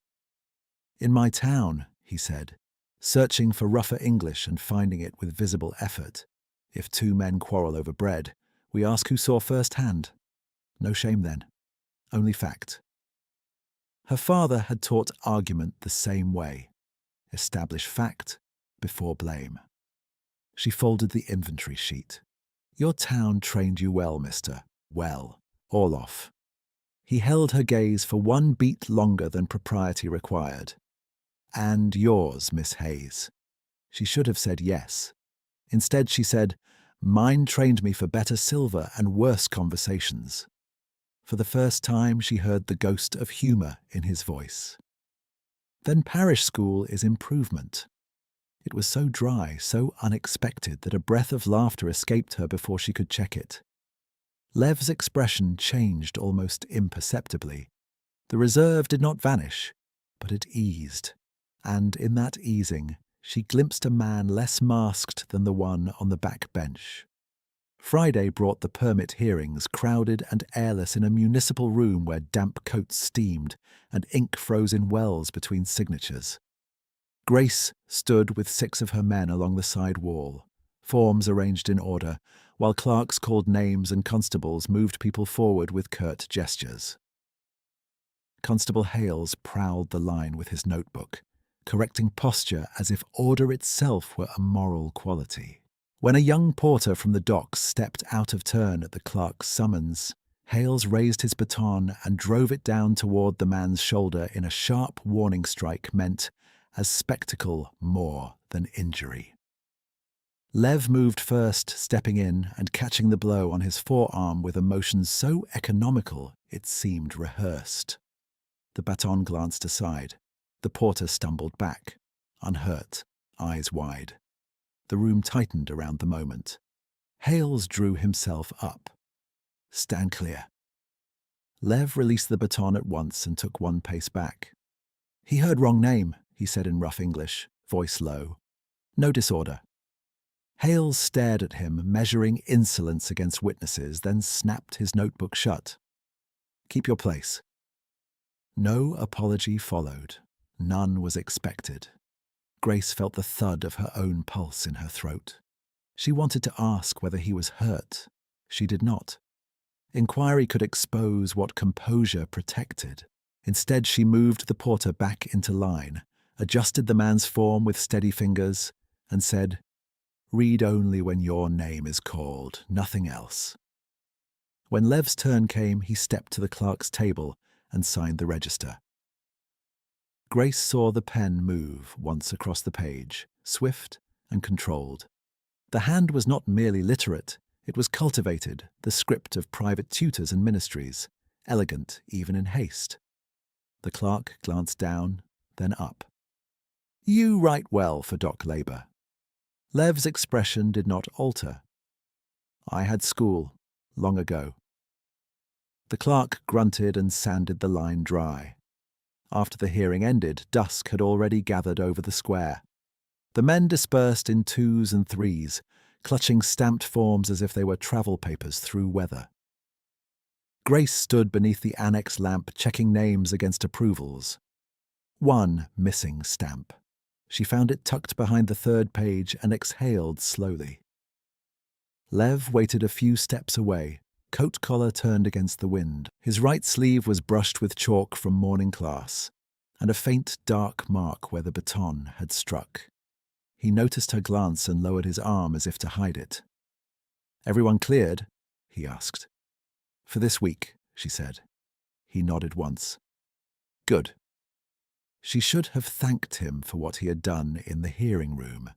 "In my town," he said, searching for rougher English and finding it with visible effort. "If 2 men quarrel over bread, we ask who saw firsthand. No shame then. Only fact." Her father had taught argument the same way. Establish fact before blame. She folded the inventory sheet. "Your town trained you well, mister. Well. All off." He held her gaze for 1 beat longer than propriety required. "And yours, Miss Hayes." She should have said yes. Instead she said, "Mine trained me for better silver and worse conversations." For the first time she heard the ghost of humour in his voice. "Then parish school is improvement." It was so dry, so unexpected that a breath of laughter escaped her before she could check it. Lev's expression changed almost imperceptibly. The reserve did not vanish, but it eased, and in that easing she glimpsed a man less masked than the one on the back bench. Friday brought the permit hearings, crowded and airless in a municipal room where damp coats steamed and ink froze in wells between signatures. Grace stood with 6 of her men along the side wall, forms arranged in order, while clerks called names and constables moved people forward with curt gestures. Constable Hales prowled the line with his notebook, correcting posture as if order itself were a moral quality. When a young porter from the docks stepped out of turn at the clerk's summons, Hales raised his baton and drove it down toward the man's shoulder in a sharp warning strike meant as spectacle more than injury. Lev moved first, stepping in and catching the blow on his forearm with a motion so economical it seemed rehearsed. The baton glanced aside. The porter stumbled back, unhurt, eyes wide. The room tightened around the moment. Hales drew himself up. "Stand clear." Lev released the baton at once and took 1 pace back. "He heard wrong name," he said in rough English, voice low. "No disorder." Hales stared at him, measuring insolence against witnesses, then snapped his notebook shut. Keep your place." No apology followed. None was expected. Grace felt the thud of her own pulse in her throat. She wanted to ask whether he was hurt. She did not. Inquiry could expose what composure protected. Instead, she moved the porter back into line, adjusted the man's form with steady fingers, and said, "Read only when your name is called, nothing else." When Lev's turn came, he stepped to the clerk's table and signed the register. Grace saw the pen move once across the page, swift and controlled. The hand was not merely literate, it was cultivated, the script of private tutors and ministries, elegant even in haste. The clerk glanced down, then up. "You write well for dock labour." Lev's expression did not alter. "I had school, long ago." The clerk grunted and sanded the line dry. After the hearing ended, dusk had already gathered over the square. The men dispersed in twos and threes, clutching stamped forms as if they were travel papers through weather. Grace stood beneath the annex lamp, checking names against approvals. One missing stamp. She found it tucked behind the third page and exhaled slowly. Lev waited a few steps away, coat collar turned against the wind. His right sleeve was brushed with chalk from morning class, and a faint dark mark where the baton had struck. He noticed her glance and lowered his arm as if to hide it. "Everyone cleared?" he asked. "For this week," she said. He nodded once. "Good." She should have thanked him for what he had done in the hearing room.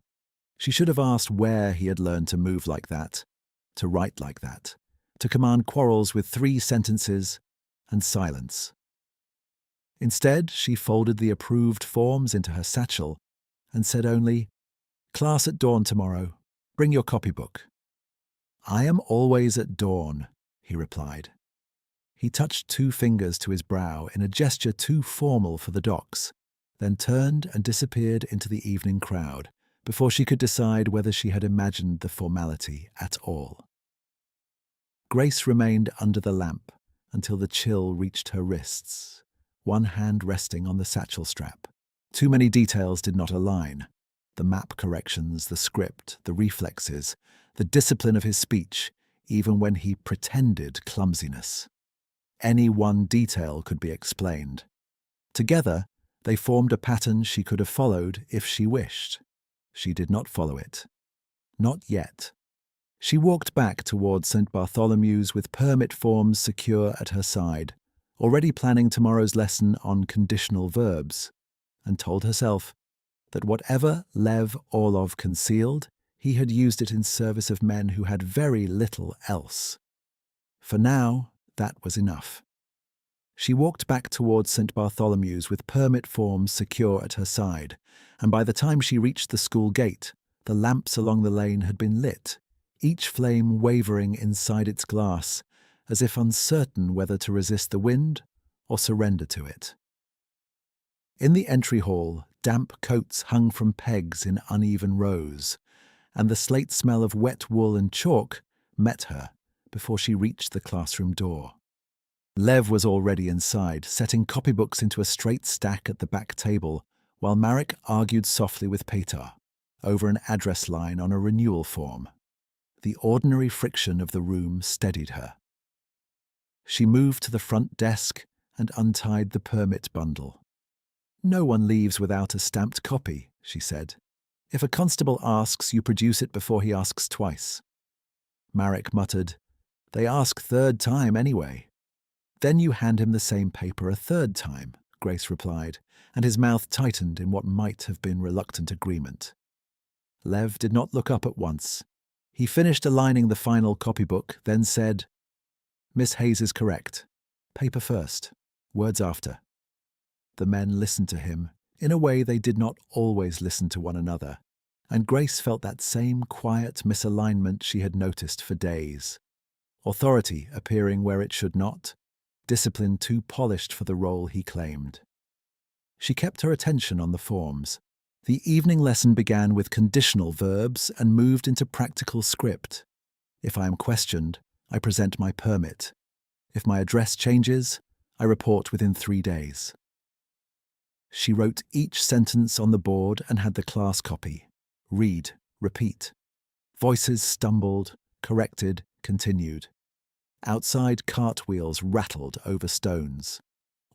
She should have asked where he had learned to move like that, to write like that, to command quarrels with 3 sentences and silence. Instead, she folded the approved forms into her satchel and said only, "Class at dawn tomorrow. Bring your copybook." "I am always at dawn," he replied. He touched 2 fingers to his brow in a gesture too formal for the docks, then turned and disappeared into the evening crowd before she could decide whether she had imagined the formality at all. Grace remained under the lamp until the chill reached her wrists, one hand resting on the satchel strap. Too many details did not align. The map corrections, the script, the reflexes, the discipline of his speech, even when he pretended clumsiness. Any one detail could be explained. Together, they formed a pattern she could have followed if she wished. She did not follow it. Not yet. She walked back toward St. Bartholomew's with permit forms secure at her side, already planning tomorrow's lesson on conditional verbs, and told herself that whatever Lev Orlov concealed, he had used it in service of men who had very little else. For now, that was enough. She walked back towards St. Bartholomew's with permit forms secure at her side, and by the time she reached the school gate, the lamps along the lane had been lit, each flame wavering inside its glass, as if uncertain whether to resist the wind or surrender to it. In the entry hall, damp coats hung from pegs in uneven rows, and the slate smell of wet wool and chalk met her before she reached the classroom door. Lev was already inside, setting copybooks into a straight stack at the back table, while Marek argued softly with Petar over an address line on a renewal form. The ordinary friction of the room steadied her. She moved to the front desk and untied the permit bundle. "No one leaves without a stamped copy," she said. "If a constable asks, you produce it before he asks twice." Marek muttered, "They ask 3rd time anyway." "Then you hand him the same paper a 3rd time," Grace replied, and his mouth tightened in what might have been reluctant agreement. Lev did not look up at once. He finished aligning the final copybook, then said, "Miss Hayes is correct. Paper first, words after." The men listened to him in a way they did not always listen to one another, and Grace felt that same quiet misalignment she had noticed for days. Authority appearing where it should not, discipline too polished for the role he claimed. She kept her attention on the forms. The evening lesson began with conditional verbs and moved into practical script. If I am questioned, I present my permit. If my address changes, I report within 3 days. She wrote each sentence on the board and had the class copy. Read, repeat. Voices stumbled, corrected, continued. Outside, cartwheels rattled over stones.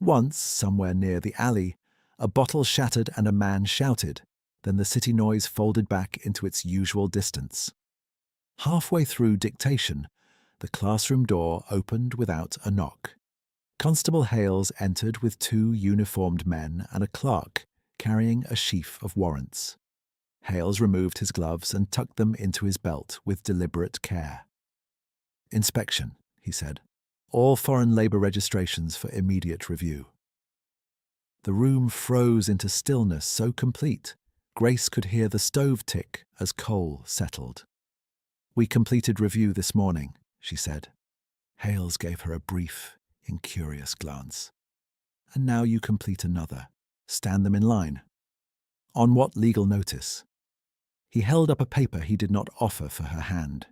Once, somewhere near the alley, a bottle shattered and a man shouted. Then the city noise folded back into its usual distance. Halfway through dictation, the classroom door opened without a knock. Constable Hales entered with 2 uniformed men and a clerk carrying a sheaf of warrants. Hales removed his gloves and tucked them into his belt with deliberate care. "Inspection," he said. "All foreign labour registrations for immediate review." The room froze into stillness so complete, Grace could hear the stove tick as coal settled. "We completed review this morning," she said. Hales gave her a brief, incurious glance. "And now you complete another. Stand them in line." "On what legal notice?" He held up a paper he did not offer for her hand.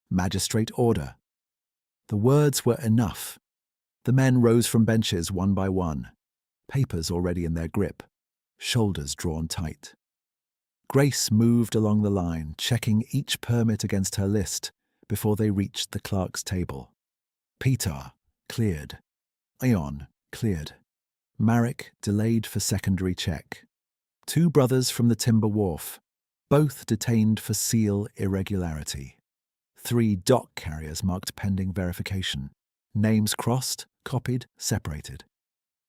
"Magistrate order." The words were enough. The men rose from benches one by one, papers already in their grip, shoulders drawn tight. Grace moved along the line, checking each permit against her list before they reached the clerk's table. Petar, cleared. Ion, cleared. Marek, delayed for secondary check. 2 brothers from the timber wharf, both detained for seal irregularity. 3 dock carriers marked pending verification. Names crossed, copied, separated.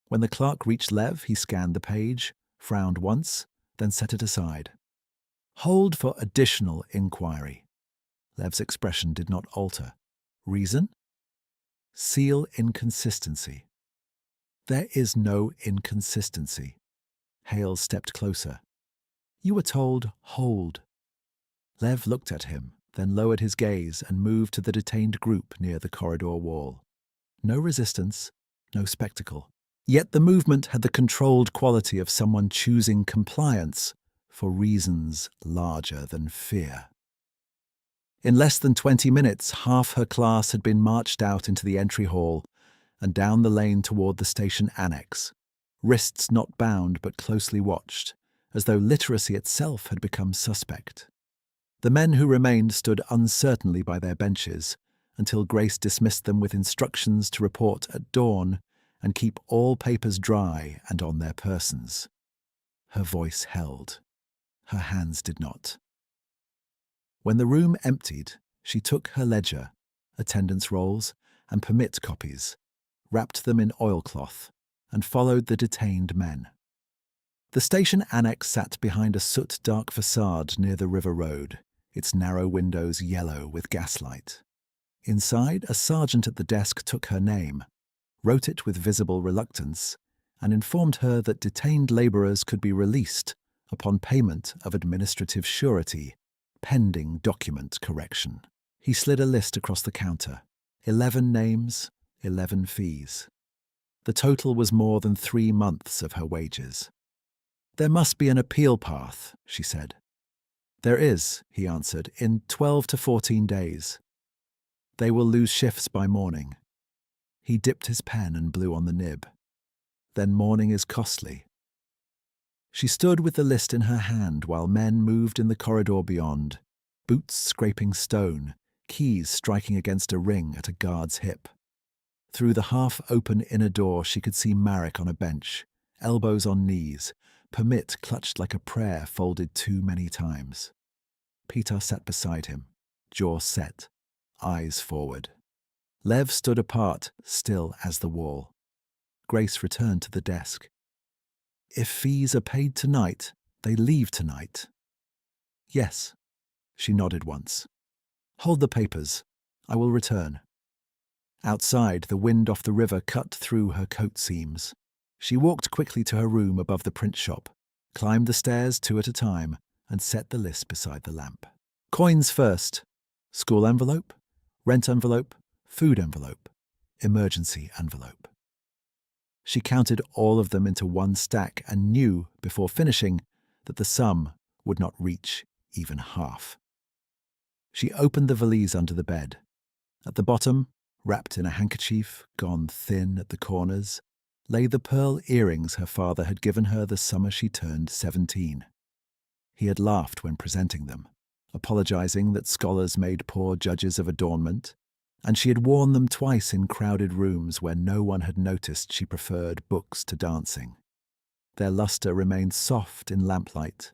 When the clerk reached Lev, he scanned the page, frowned once, then set it aside. "Hold for additional inquiry." Lev's expression did not alter. "Reason?" "Seal inconsistency." "There is no inconsistency." Hales stepped closer. "You were told, hold." Lev looked at him, then lowered his gaze and moved to the detained group near the corridor wall. No resistance, no spectacle. Yet the movement had the controlled quality of someone choosing compliance for reasons larger than fear. In less than 20 minutes, half her class had been marched out into the entry hall and down the lane toward the station annex, wrists not bound but closely watched, as though literacy itself had become suspect. The men who remained stood uncertainly by their benches until Grace dismissed them with instructions to report at dawn and keep all papers dry and on their persons. Her voice held. Her hands did not. When the room emptied, she took her ledger, attendance rolls, and permit copies, wrapped them in oilcloth, and followed the detained men. The station annex sat behind a soot-dark facade near the river road, its narrow windows yellow with gaslight. Inside, a sergeant at the desk took her name, wrote it with visible reluctance, and informed her that detained labourers could be released upon payment of administrative surety, pending document correction. He slid a list across the counter. 11 names, 11 fees. The total was more than 3 months of her wages. "There must be an appeal path," she said. "There is," he answered, "in 12 to 14 days. They will lose shifts by morning." He dipped his pen and blew on the nib. "Then morning is costly." She stood with the list in her hand while men moved in the corridor beyond, boots scraping stone, keys striking against a ring at a guard's hip. Through the half-open inner door she could see Marek on a bench, elbows on knees, permit clutched like a prayer folded too many times. Petar sat beside him, jaw set, eyes forward. Lev stood apart, still as the wall. Grace returned to the desk. "If fees are paid tonight, they leave tonight." "Yes." She nodded once. "Hold the papers. I will return." Outside, the wind off the river cut through her coat seams. She walked quickly to her room above the print shop, climbed the stairs 2 at a time, and set the list beside the lamp. Coins first. School envelope, rent envelope, food envelope, emergency envelope. She counted all of them into one stack and knew, before finishing, that the sum would not reach even half. She opened the valise under the bed. At the bottom, Wrapped in a handkerchief, gone thin at the corners, lay the pearl earrings her father had given her the summer she turned 17. He had laughed when presenting them, apologizing that scholars made poor judges of adornment, and she had worn them twice in crowded rooms where no one had noticed she preferred books to dancing. Their luster remained soft in lamplight,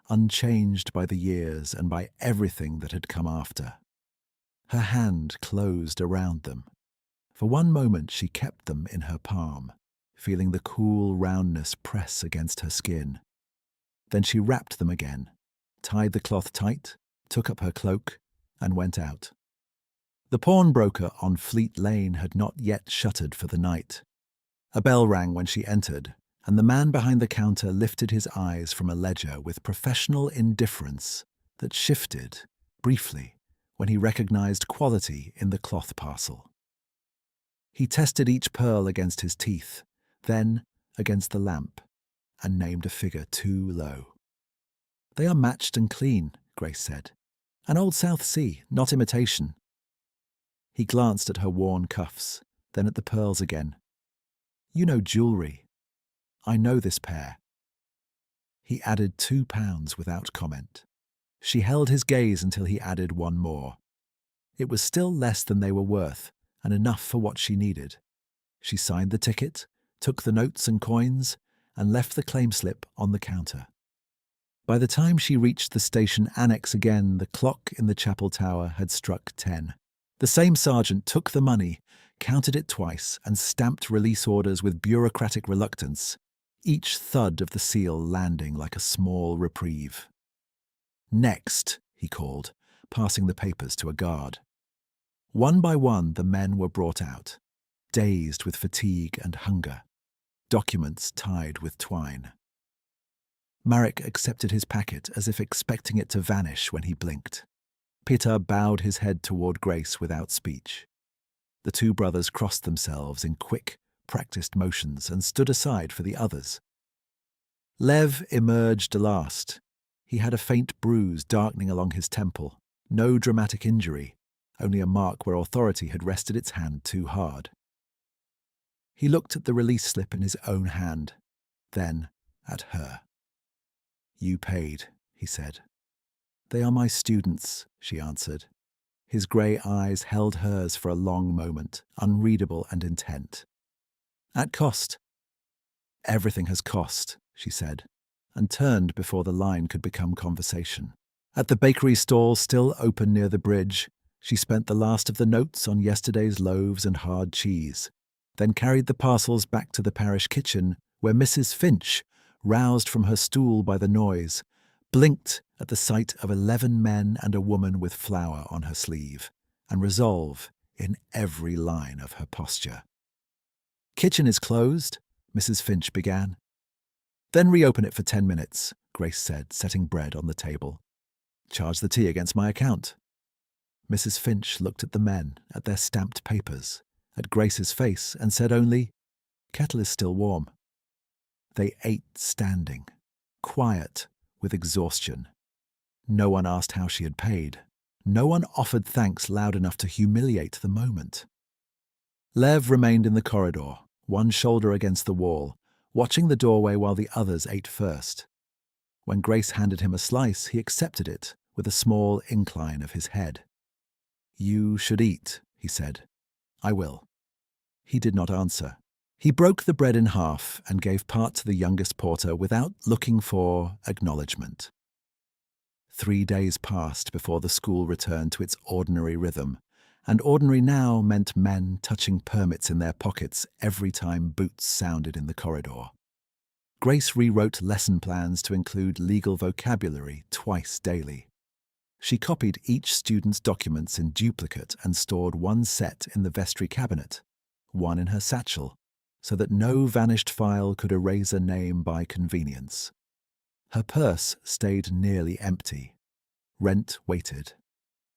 unchanged by the years and by everything that had come after. Her hand closed around them. For one moment she kept them in her palm, feeling the cool roundness press against her skin. Then she wrapped them again, tied the cloth tight, took up her cloak, and went out. The pawnbroker on Fleet Lane had not yet shuttered for the night. A bell rang when she entered, and the man behind the counter lifted his eyes from a ledger with professional indifference that shifted, briefly, when he recognized quality in the cloth parcel. He tested each pearl against his teeth, then against the lamp, and named a figure too low. "They are matched and clean," Grace said. "An old South Sea, not imitation." He glanced at her worn cuffs, then at the pearls again. "You know jewellery. I know this pair." He added £2 without comment. She held his gaze until he added one more. It was still less than they were worth, and enough for what she needed. She signed the ticket, took the notes and coins, and left the claim slip on the counter. By the time she reached the station annex again, the clock in the chapel tower had struck 10. The same sergeant took the money, counted it twice, and stamped release orders with bureaucratic reluctance, each thud of the seal landing like a small reprieve. "Next," he called, passing the papers to a guard. One by one the men were brought out, dazed with fatigue and hunger, documents tied with twine. Marek accepted his packet as if expecting it to vanish when he blinked. Peter bowed his head toward Grace without speech. The two brothers crossed themselves in quick, practiced motions and stood aside for the others. Lev emerged last. He had a faint bruise darkening along his temple, no dramatic injury, only a mark where authority had rested its hand too hard. He looked at the release slip in his own hand, then at her. "You paid," he said. "They are my students," she answered. His grey eyes held hers for a long moment, unreadable and intent. "At cost." "Everything has cost," she said, and turned before the line could become conversation. At the bakery stall still open near the bridge, she spent the last of the notes on yesterday's loaves and hard cheese, then carried the parcels back to the parish kitchen, where Mrs. Finch, roused from her stool by the noise, blinked at the sight of 11 men and a woman with flour on her sleeve, and resolve in every line of her posture. "Kitchen is closed," Mrs. Finch began. "Then reopen it for 10 minutes, Grace said, setting bread on the table. "Charge the tea against my account." Mrs. Finch looked at the men, at their stamped papers, at Grace's face, and said only, "Kettle is still warm." They ate standing, quiet with exhaustion. No one asked how she had paid. No one offered thanks loud enough to humiliate the moment. Lev remained in the corridor, one shoulder against the wall, watching the doorway while the others ate first. When Grace handed him a slice, he accepted it with a small incline of his head. "You should eat," he said. "I will." He did not answer. He broke the bread in half and gave part to the youngest porter without looking for acknowledgement. 3 days passed before the school returned to its ordinary rhythm, and ordinary now meant men touching permits in their pockets every time boots sounded in the corridor. Grace rewrote lesson plans to include legal vocabulary twice daily. She copied each student's documents in duplicate and stored one set in the vestry cabinet, one in her satchel, so that no vanished file could erase a name by convenience. Her purse stayed nearly empty. Rent waited.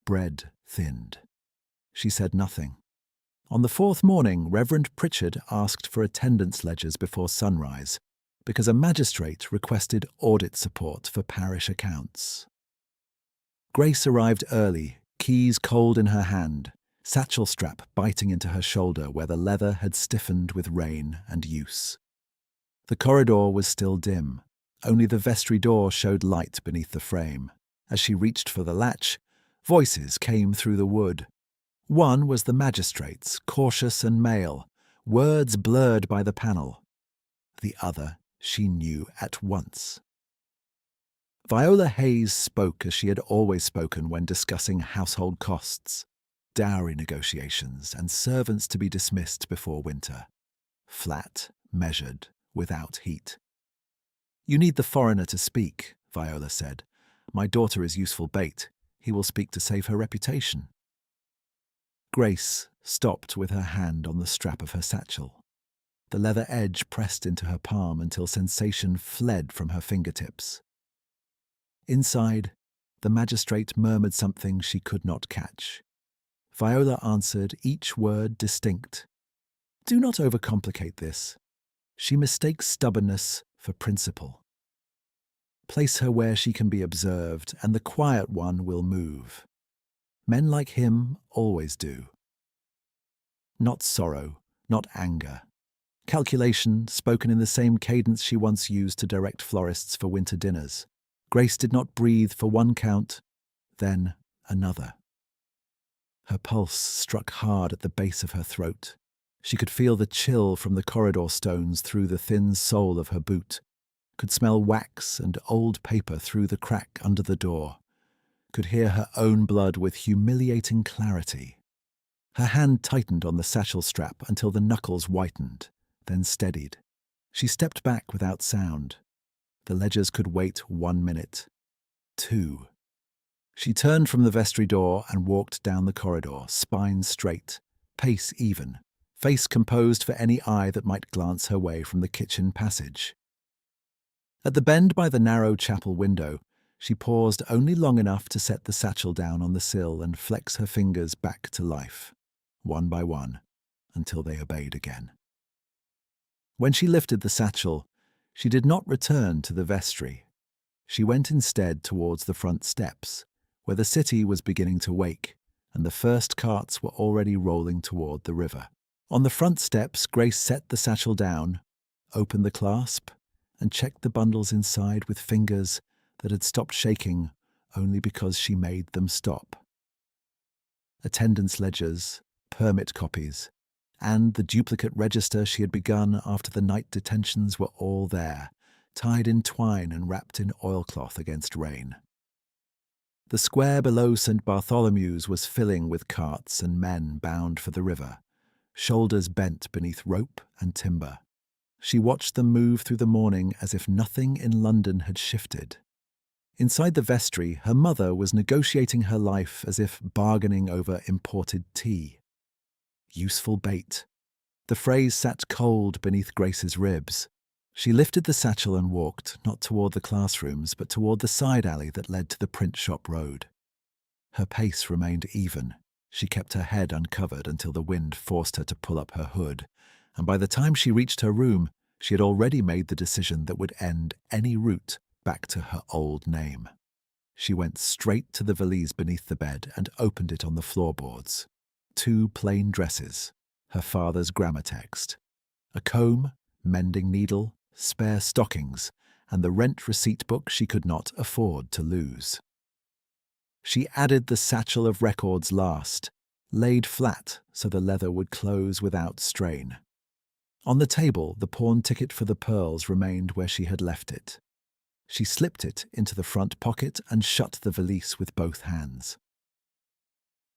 Bread thinned. She said nothing. On the 4th morning, Reverend Pritchard asked for attendance ledgers before sunrise, because a magistrate requested audit support for parish accounts. Grace arrived early, keys cold in her hand, satchel strap biting into her shoulder where the leather had stiffened with rain and use. The corridor was still dim. Only the vestry door showed light beneath the frame. As she reached for the latch, voices came through the wood. One was the magistrate's, cautious and male, words blurred by the panel. The other she knew at once. Viola Hayes spoke as she had always spoken when discussing household costs, dowry negotiations, and servants to be dismissed before winter. Flat, measured, without heat. "You need the foreigner to speak," Viola said. "My daughter is useful bait. He will speak to save her reputation." Grace stopped with her hand on the strap of her satchel. The leather edge pressed into her palm until sensation fled from her fingertips. Inside, the magistrate murmured something she could not catch. Viola answered, each word distinct. "Do not overcomplicate this. She mistakes stubbornness for principle. Place her where she can be observed, and the quiet one will move. Men like him always do. Not sorrow, not anger. Calculation, spoken in the same cadence she once used to direct florists for winter dinners. Grace did not breathe for one count, then another. Her pulse struck hard at the base of her throat. She could feel the chill from the corridor stones through the thin sole of her boot, could smell wax and old paper through the crack under the door, could hear her own blood with humiliating clarity. Her hand tightened on the satchel strap until the knuckles whitened, then steadied. She stepped back without sound. The ledgers could wait 1 minute. 2. She turned from the vestry door and walked down the corridor, spine straight, pace even, face composed for any eye that might glance her way from the kitchen passage. At the bend by the narrow chapel window, she paused only long enough to set the satchel down on the sill and flex her fingers back to life, one by one, until they obeyed again. When she lifted the satchel, she did not return to the vestry. She went instead towards the front steps, where the city was beginning to wake, and the first carts were already rolling toward the river. On the front steps, Grace set the satchel down, opened the clasp, and checked the bundles inside with fingers that had stopped shaking only because she made them stop. Attendance ledgers, permit copies, and the duplicate register she had begun after the night detentions were all there, tied in twine and wrapped in oilcloth against rain. The square below St. Bartholomew's was filling with carts and men bound for the river, shoulders bent beneath rope and timber. She watched them move through the morning as if nothing in London had shifted. Inside the vestry, her mother was negotiating her life as if bargaining over imported tea. Useful bait. The phrase sat cold beneath Grace's ribs. She lifted the satchel and walked, not toward the classrooms, but toward the side alley that led to the print shop road. Her pace remained even. She kept her head uncovered until the wind forced her to pull up her hood, and by the time she reached her room, she had already made the decision that would end any route back to her old name. She went straight to the valise beneath the bed and opened it on the floorboards. 2 plain dresses, her father's grammar text, a comb, mending needle, spare stockings, and the rent receipt book she could not afford to lose. She added the satchel of records last, laid flat so the leather would close without strain. On the table, the pawn ticket for the pearls remained where she had left it. She slipped it into the front pocket and shut the valise with both hands.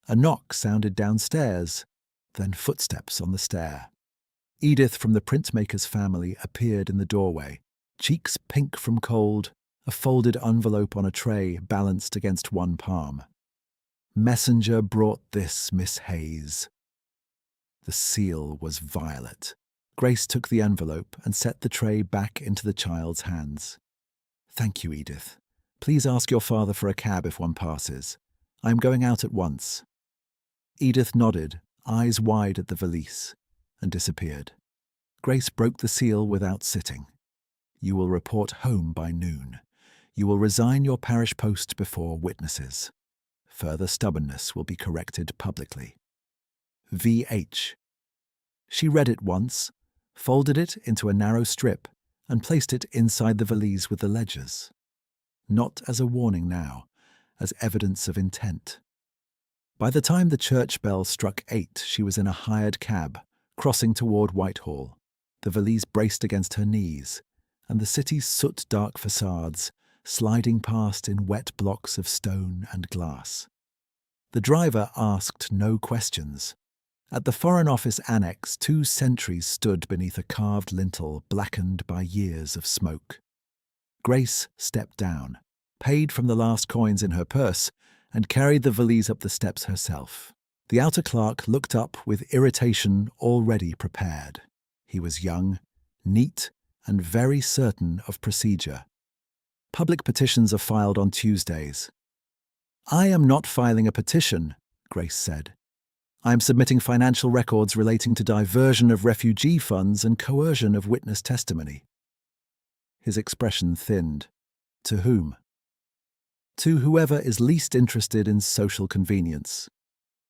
A knock sounded downstairs, then footsteps on the stair. Edith from the printmaker's family appeared in the doorway, cheeks pink from cold, a folded envelope on a tray balanced against one palm. "Messenger brought this, Miss Hayes." The seal was violet. Grace took the envelope and set the tray back into the child's hands. "Thank you, Edith. Please ask your father for a cab if one passes. I am going out at once." Edith nodded, eyes wide at the valise, and disappeared. Grace broke the seal without sitting. "You will report home by noon. You will resign your parish post before witnesses. Further stubbornness will be corrected publicly." VH. She read it once, folded it into a narrow strip, and placed it inside the valise with the ledgers. Not as a warning now, as evidence of intent. By the time the church bell struck 8, she was in a hired cab, crossing toward Whitehall, the valise braced against her knees, and the city's soot-dark facades sliding past in wet blocks of stone and glass. The driver asked no questions. At the Foreign Office annex, 2 sentries stood beneath a carved lintel blackened by years of smoke. Grace stepped down, paid from the last coins in her purse, and carried the valise up the steps herself. The outer clerk looked up with irritation already prepared. He was young, neat, and very certain of procedure. Public petitions are filed on Tuesdays. I am not filing a petition, Grace said. I am submitting financial records relating to diversion of refugee funds and coercion of witness testimony. His expression thinned. To whom? To whoever is least interested in social convenience.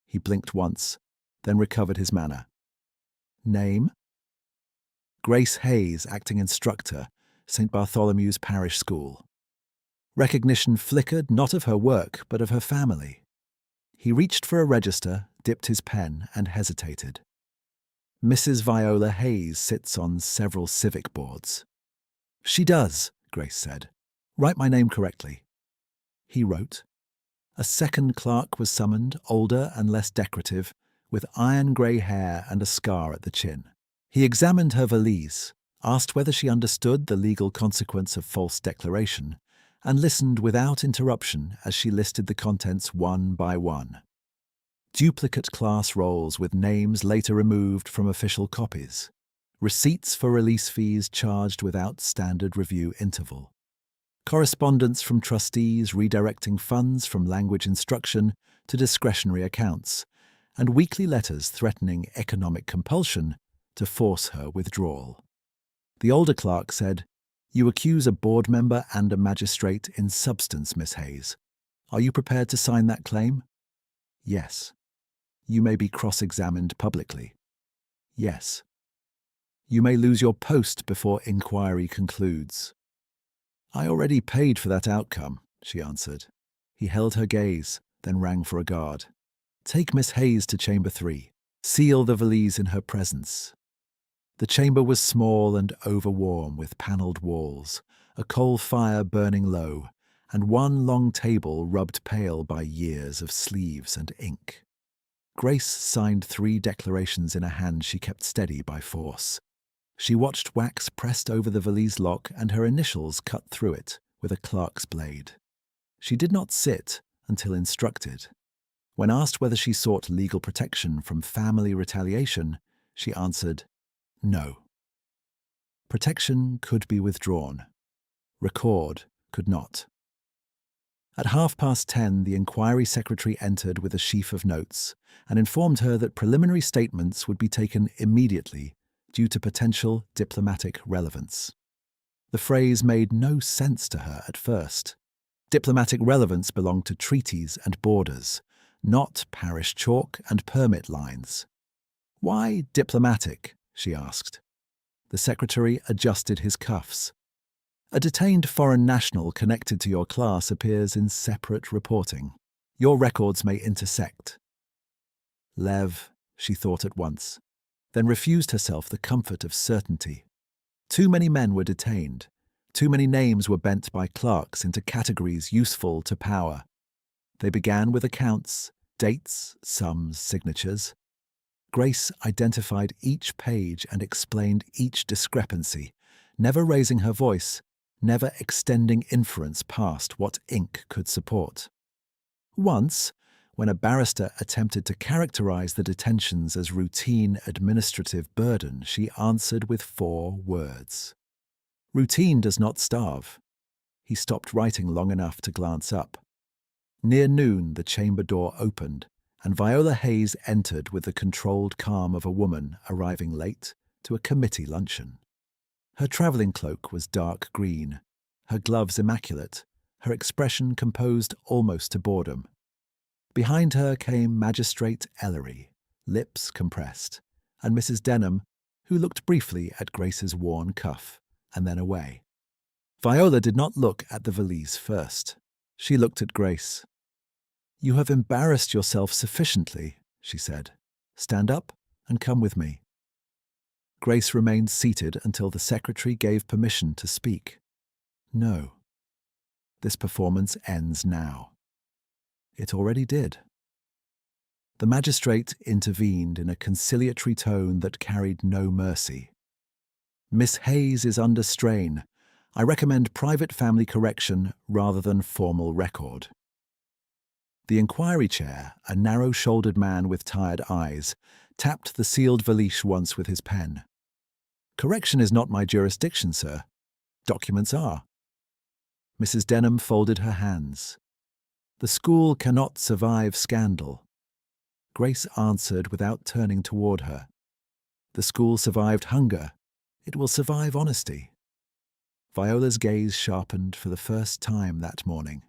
He blinked once, then recovered his manner. Name? Grace Hayes, acting instructor, St. Bartholomew's Parish School. Recognition flickered not of her work, but of her family. He reached for a register, dipped his pen, and hesitated. Mrs. Viola Hayes sits on several civic boards. She does, Grace said. Write my name correctly. He wrote. A second clerk was summoned, older and less decorative, with iron-grey hair and a scar at the chin. He examined her valise, asked whether she understood the legal consequence of false declaration, and listened without interruption as she listed the contents one by one. Duplicate class rolls with names later removed from official copies. Receipts for release fees charged without standard review interval. Correspondence from trustees redirecting funds from language instruction to discretionary accounts, and weekly letters threatening economic compulsion to force her withdrawal. The older clerk said, You accuse a board member and a magistrate in substance, Miss Hayes. Are you prepared to sign that claim? Yes. You may be cross-examined publicly. Yes. You may lose your post before inquiry concludes. I already paid for that outcome, she answered. He held her gaze, then rang for a guard. Take Miss Hayes to Chamber 3. Seal the valise in her presence. The chamber was small and overwarm with panelled walls, a coal fire burning low, and one long table rubbed pale by years of sleeves and ink. Grace signed 3 declarations in a hand she kept steady by force. She watched wax pressed over the valise lock and her initials cut through it with a clerk's blade. She did not sit until instructed. When asked whether she sought legal protection from family retaliation, she answered, no. Protection could be withdrawn. Record could not. At 10:30, the inquiry secretary entered with a sheaf of notes and informed her that preliminary statements would be taken immediately due to potential diplomatic relevance. The phrase made no sense to her at first. Diplomatic relevance belonged to treaties and borders, not parish chalk and permit lines. Why diplomatic? She asked. The secretary adjusted his cuffs. A detained foreign national connected to your class appears in separate reporting. Your records may intersect. Lev, she thought at once, then refused herself the comfort of certainty. Too many men were detained. Too many names were bent by clerks into categories useful to power. They began with accounts, dates, sums, signatures. Grace identified each page and explained each discrepancy, never raising her voice, never extending inference past what ink could support. Once, when a barrister attempted to characterize the detentions as routine administrative burden, she answered with 4 words. Routine does not starve. He stopped writing long enough to glance up. Near noon, the chamber door opened, and Viola Hayes entered with the controlled calm of a woman arriving late to a committee luncheon. Her travelling cloak was dark green, her gloves immaculate, her expression composed almost to boredom. Behind her came Magistrate Ellery, lips compressed, and Mrs. Denham, who looked briefly at Grace's worn cuff and then away. Viola did not look at the valise first. She looked at Grace. "You have embarrassed yourself sufficiently," she said. "Stand up and come with me." Grace remained seated until the secretary gave permission to speak. "No. This performance ends now." It already did. The magistrate intervened in a conciliatory tone that carried no mercy. "Miss Hayes is under strain. I recommend private family correction rather than formal record." The inquiry chair, a narrow-shouldered man with tired eyes, tapped the sealed valise once with his pen. "Correction is not my jurisdiction, sir. Documents are." Mrs. Denham folded her hands. "The school cannot survive scandal." Grace answered without turning toward her. "The school survived hunger. It will survive honesty." Viola's gaze sharpened for the first time that morning.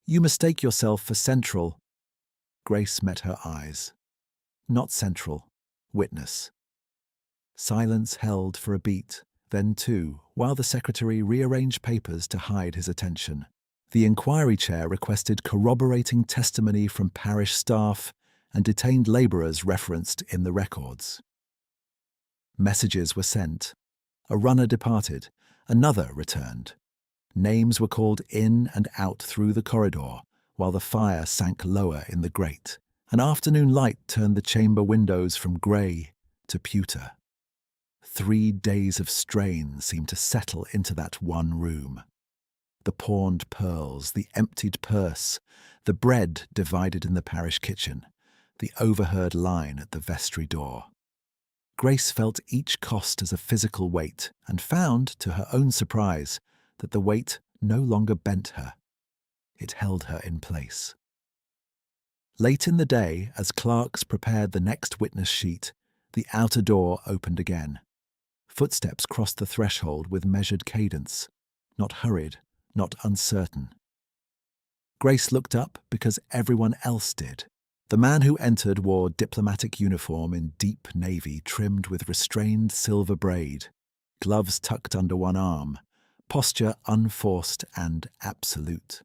"You mistake yourself for Central." Grace met her eyes. "Not Central. Witness." Silence held for a beat, then two, while the secretary rearranged papers to hide his attention. The inquiry chair requested corroborating testimony from parish staff and detained labourers referenced in the records. Messages were sent. A runner departed. Another returned. Names were called in and out through the corridor, while the fire sank lower in the grate. An afternoon light turned the chamber windows from grey to pewter. 3 days of strain seemed to settle into that one room. The pawned pearls, the emptied purse, the bread divided in the parish kitchen, the overheard line at the vestry door. Grace felt each cost as a physical weight and found, to her own surprise, that the weight no longer bent her. It held her in place. Late in the day, as clerks prepared the next witness sheet, the outer door opened again. Footsteps crossed the threshold with measured cadence, not hurried, not uncertain. Grace looked up because everyone else did. The man who entered wore diplomatic uniform in deep navy trimmed with restrained silver braid, gloves tucked under one arm, posture unforced and absolute.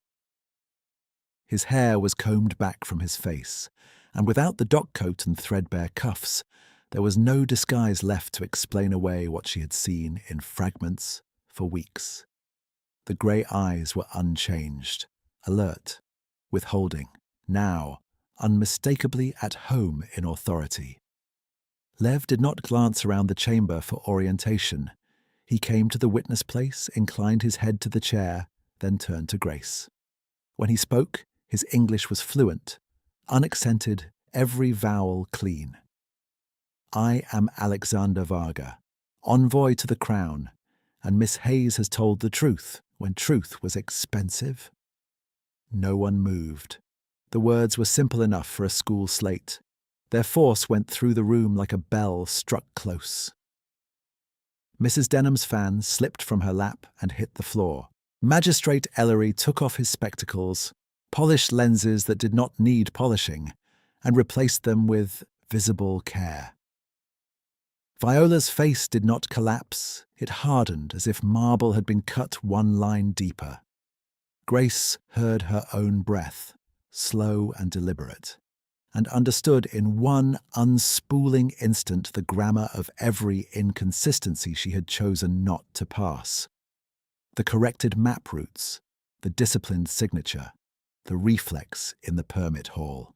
His hair was combed back from his face, and without the dock coat and threadbare cuffs, there was no disguise left to explain away what she had seen in fragments for weeks. The grey eyes were unchanged, alert, withholding, now unmistakably at home in authority. Lev did not glance around the chamber for orientation. He came to the witness place, inclined his head to the chair, then turned to Grace. When he spoke, his English was fluent, unaccented, every vowel clean. "I am Alexander Varga, envoy to the Crown, and Miss Hayes has told the truth when truth was expensive." No one moved. The words were simple enough for a school slate. Their force went through the room like a bell struck close. Mrs. Denham's fan slipped from her lap and hit the floor. Magistrate Ellery took off his spectacles, polished lenses that did not need polishing, and replaced them with visible care. Viola's face did not collapse. It hardened as if marble had been cut one line deeper. Grace heard her own breath, slow and deliberate, and understood in one unspooling instant the grammar of every inconsistency she had chosen not to pass. The corrected map routes, the disciplined signature, the reflex in the permit hall,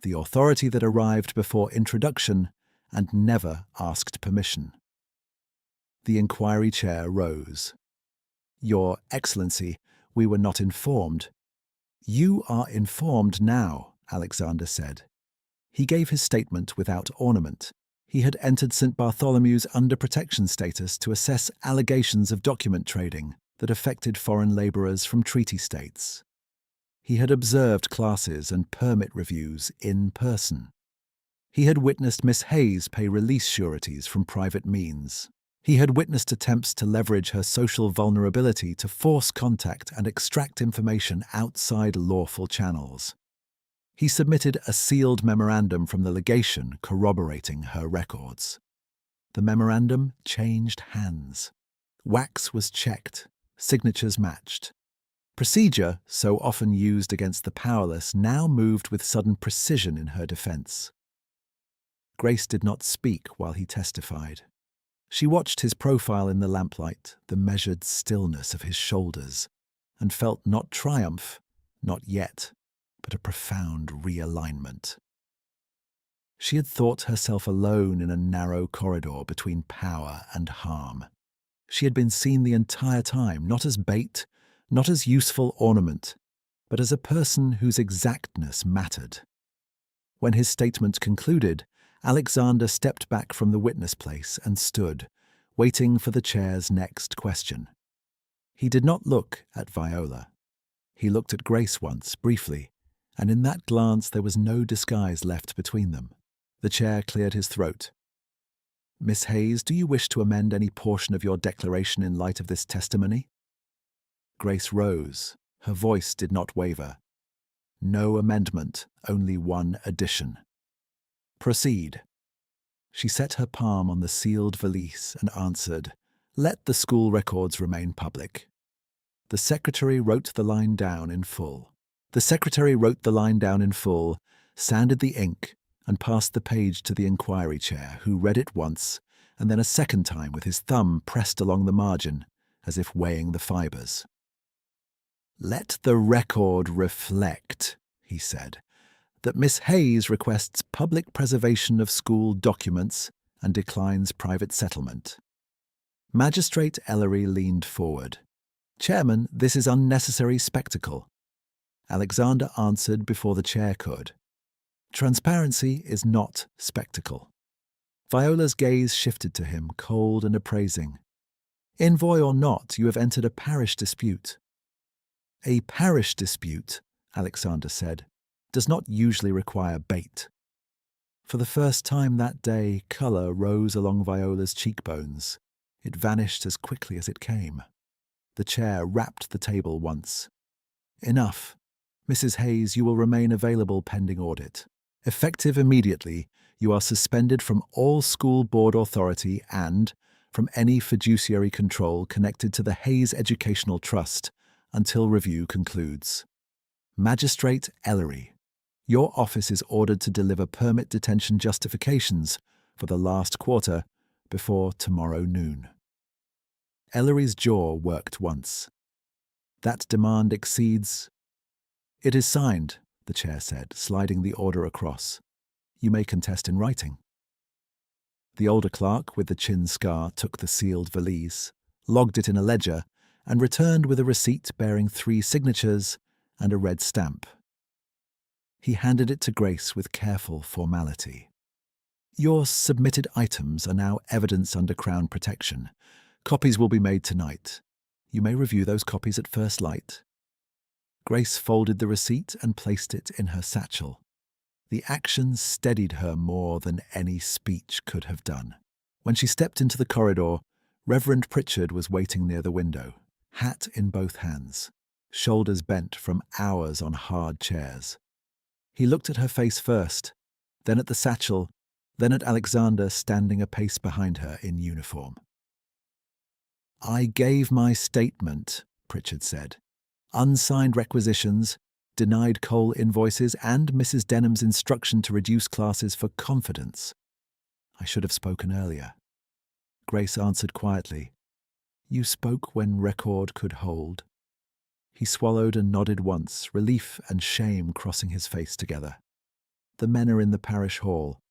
the authority that arrived before introduction and never asked permission. The inquiry chair rose. "Your Excellency, we were not informed." "You are informed now," Alexander said. He gave his statement without ornament. He had entered St. Bartholomew's under protection status to assess allegations of document trading that affected foreign labourers from treaty states. He had observed classes and permit reviews in person. He had witnessed Miss Hayes pay release sureties from private means. He had witnessed attempts to leverage her social vulnerability to force contact and extract information outside lawful channels. He submitted a sealed memorandum from the legation corroborating her records. The memorandum changed hands. Wax was checked, signatures matched. Procedure, so often used against the powerless, now moved with sudden precision in her defense. Grace did not speak while he testified. She watched his profile in the lamplight, the measured stillness of his shoulders, and felt not triumph, not yet, but a profound realignment. She had thought herself alone in a narrow corridor between power and harm. She had been seen the entire time, not as bait, not as useful ornament, but as a person whose exactness mattered. When his statement concluded, Alexander stepped back from the witness place and stood, waiting for the chair's next question. He did not look at Viola. He looked at Grace once, briefly, and in that glance there was no disguise left between them. The chair cleared his throat. "Miss Hayes, do you wish to amend any portion of your declaration in light of this testimony?" Grace rose. Her voice did not waver. "No amendment, only one addition." "Proceed." She set her palm on the sealed valise and answered, "Let the school records remain public." The secretary wrote the line down in full. Sanded the ink, and passed the page to the inquiry chair, who read it once, and then a second time with his thumb pressed along the margin, as if weighing the fibers. "Let the record reflect," he said, "that Miss Hayes requests public preservation of school documents and declines private settlement." Magistrate Ellery leaned forward. "Chairman, this is unnecessary spectacle." Alexander answered before the chair could. "Transparency is not spectacle." Viola's gaze shifted to him, cold and appraising. "Envoy or not, you have entered a parish dispute." "A parish dispute," Alexander said, "does not usually require bait." For the first time that day, colour rose along Viola's cheekbones. It vanished as quickly as it came. The chair rapped the table once. "Enough. Mrs. Hayes, you will remain available pending audit. Effective immediately, you are suspended from all school board authority and from any fiduciary control connected to the Hayes Educational Trust until review concludes. Magistrate Ellery, your office is ordered to deliver permit detention justifications for the last quarter before tomorrow noon." Ellery's jaw worked once. "That demand exceeds—" "It is signed," the chair said, sliding the order across. "You may contest in writing." The older clerk with the chin scar took the sealed valise, logged it in a ledger, and returned with a receipt bearing 3 signatures and a red stamp. He handed it to Grace with careful formality. "Your submitted items are now evidence under Crown protection. Copies will be made tonight. You may review those copies at first light." Grace folded the receipt and placed it in her satchel. The action steadied her more than any speech could have done. When she stepped into the corridor, Reverend Pritchard was waiting near the window, hat in both hands, shoulders bent from hours on hard chairs. He looked at her face first, then at the satchel, then at Alexander standing a pace behind her in uniform. "I gave my statement," Pritchard said. "Unsigned requisitions, denied coal invoices, and Mrs. Denham's instruction to reduce classes for confidence. I should have spoken earlier." Grace answered quietly, "You spoke when record could hold." He swallowed and nodded once, relief and shame crossing his face together. "The men are in the parish hall.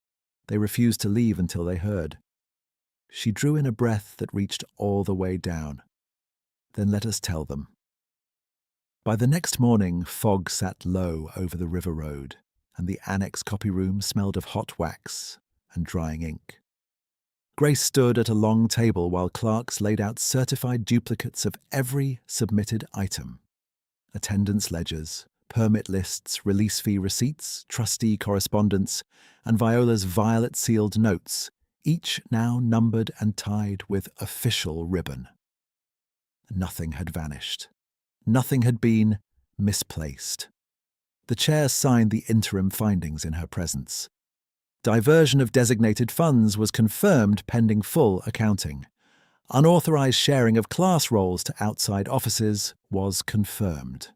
They refused to leave until they heard." She drew in a breath that reached all the way down. "Then let us tell them." By the next morning, fog sat low over the river road, and the annex copy room smelled of hot wax and drying ink. Grace stood at a long table while clerks laid out certified duplicates of every submitted item. Attendance ledgers, permit lists, release fee receipts, trustee correspondence, and Viola's violet-sealed notes, each now numbered and tied with official ribbon. Nothing had vanished. Nothing had been misplaced. The chair signed the interim findings in her presence. Diversion of designated funds was confirmed pending full accounting. Unauthorized sharing of class rolls to outside offices was confirmed.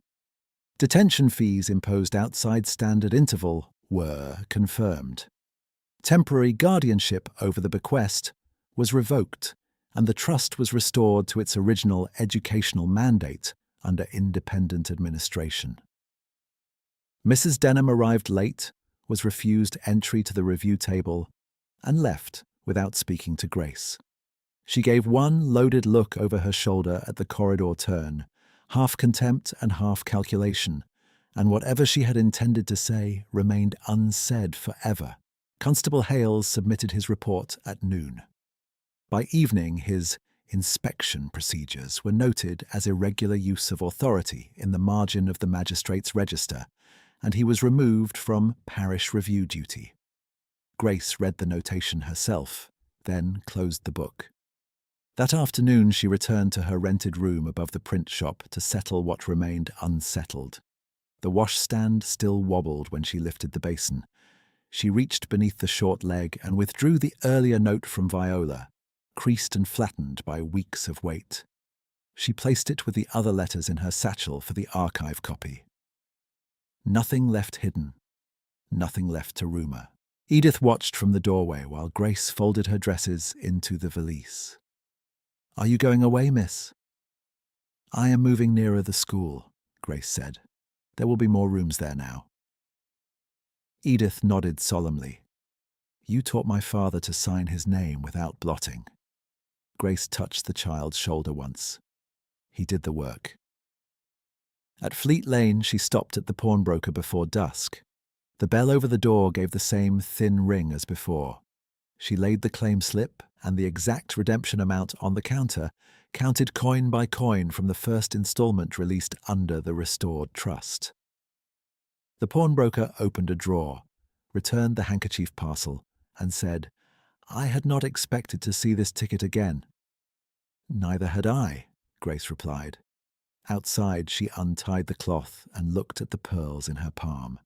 Detention fees imposed outside standard interval were confirmed. Temporary guardianship over the bequest was revoked, and the trust was restored to its original educational mandate under independent administration. Mrs. Denham arrived late, was refused entry to the review table, and left without speaking to Grace. She gave one loaded look over her shoulder at the corridor turn, half contempt and half calculation, and whatever she had intended to say remained unsaid forever. Constable Hales submitted his report at noon. By evening, his inspection procedures were noted as irregular use of authority in the margin of the magistrate's register, and he was removed from parish review duty. Grace read the notation herself, then closed the book. That afternoon she returned to her rented room above the print shop to settle what remained unsettled. The washstand still wobbled when she lifted the basin. She reached beneath the short leg and withdrew the earlier note from Viola, creased and flattened by weeks of wait. She placed it with the other letters in her satchel for the archive copy. Nothing left hidden, nothing left to rumour. Edith watched from the doorway while Grace folded her dresses into the valise. "Are you going away, miss?" "I am moving nearer the school," Grace said. "There will be more rooms there now." Edith nodded solemnly. "You taught my father to sign his name without blotting." Grace touched the child's shoulder once. He did the work. At Fleet Lane, she stopped at the pawnbroker before dusk. The bell over the door gave the same thin ring as before. She laid the claim slip and the exact redemption amount on the counter, counted coin by coin from the first instalment released under the restored trust. The pawnbroker opened a drawer, returned the handkerchief parcel, and said, "I had not expected to see this ticket again." "Neither had I," Grace replied. Outside, she untied the cloth and looked at the pearls in her palm.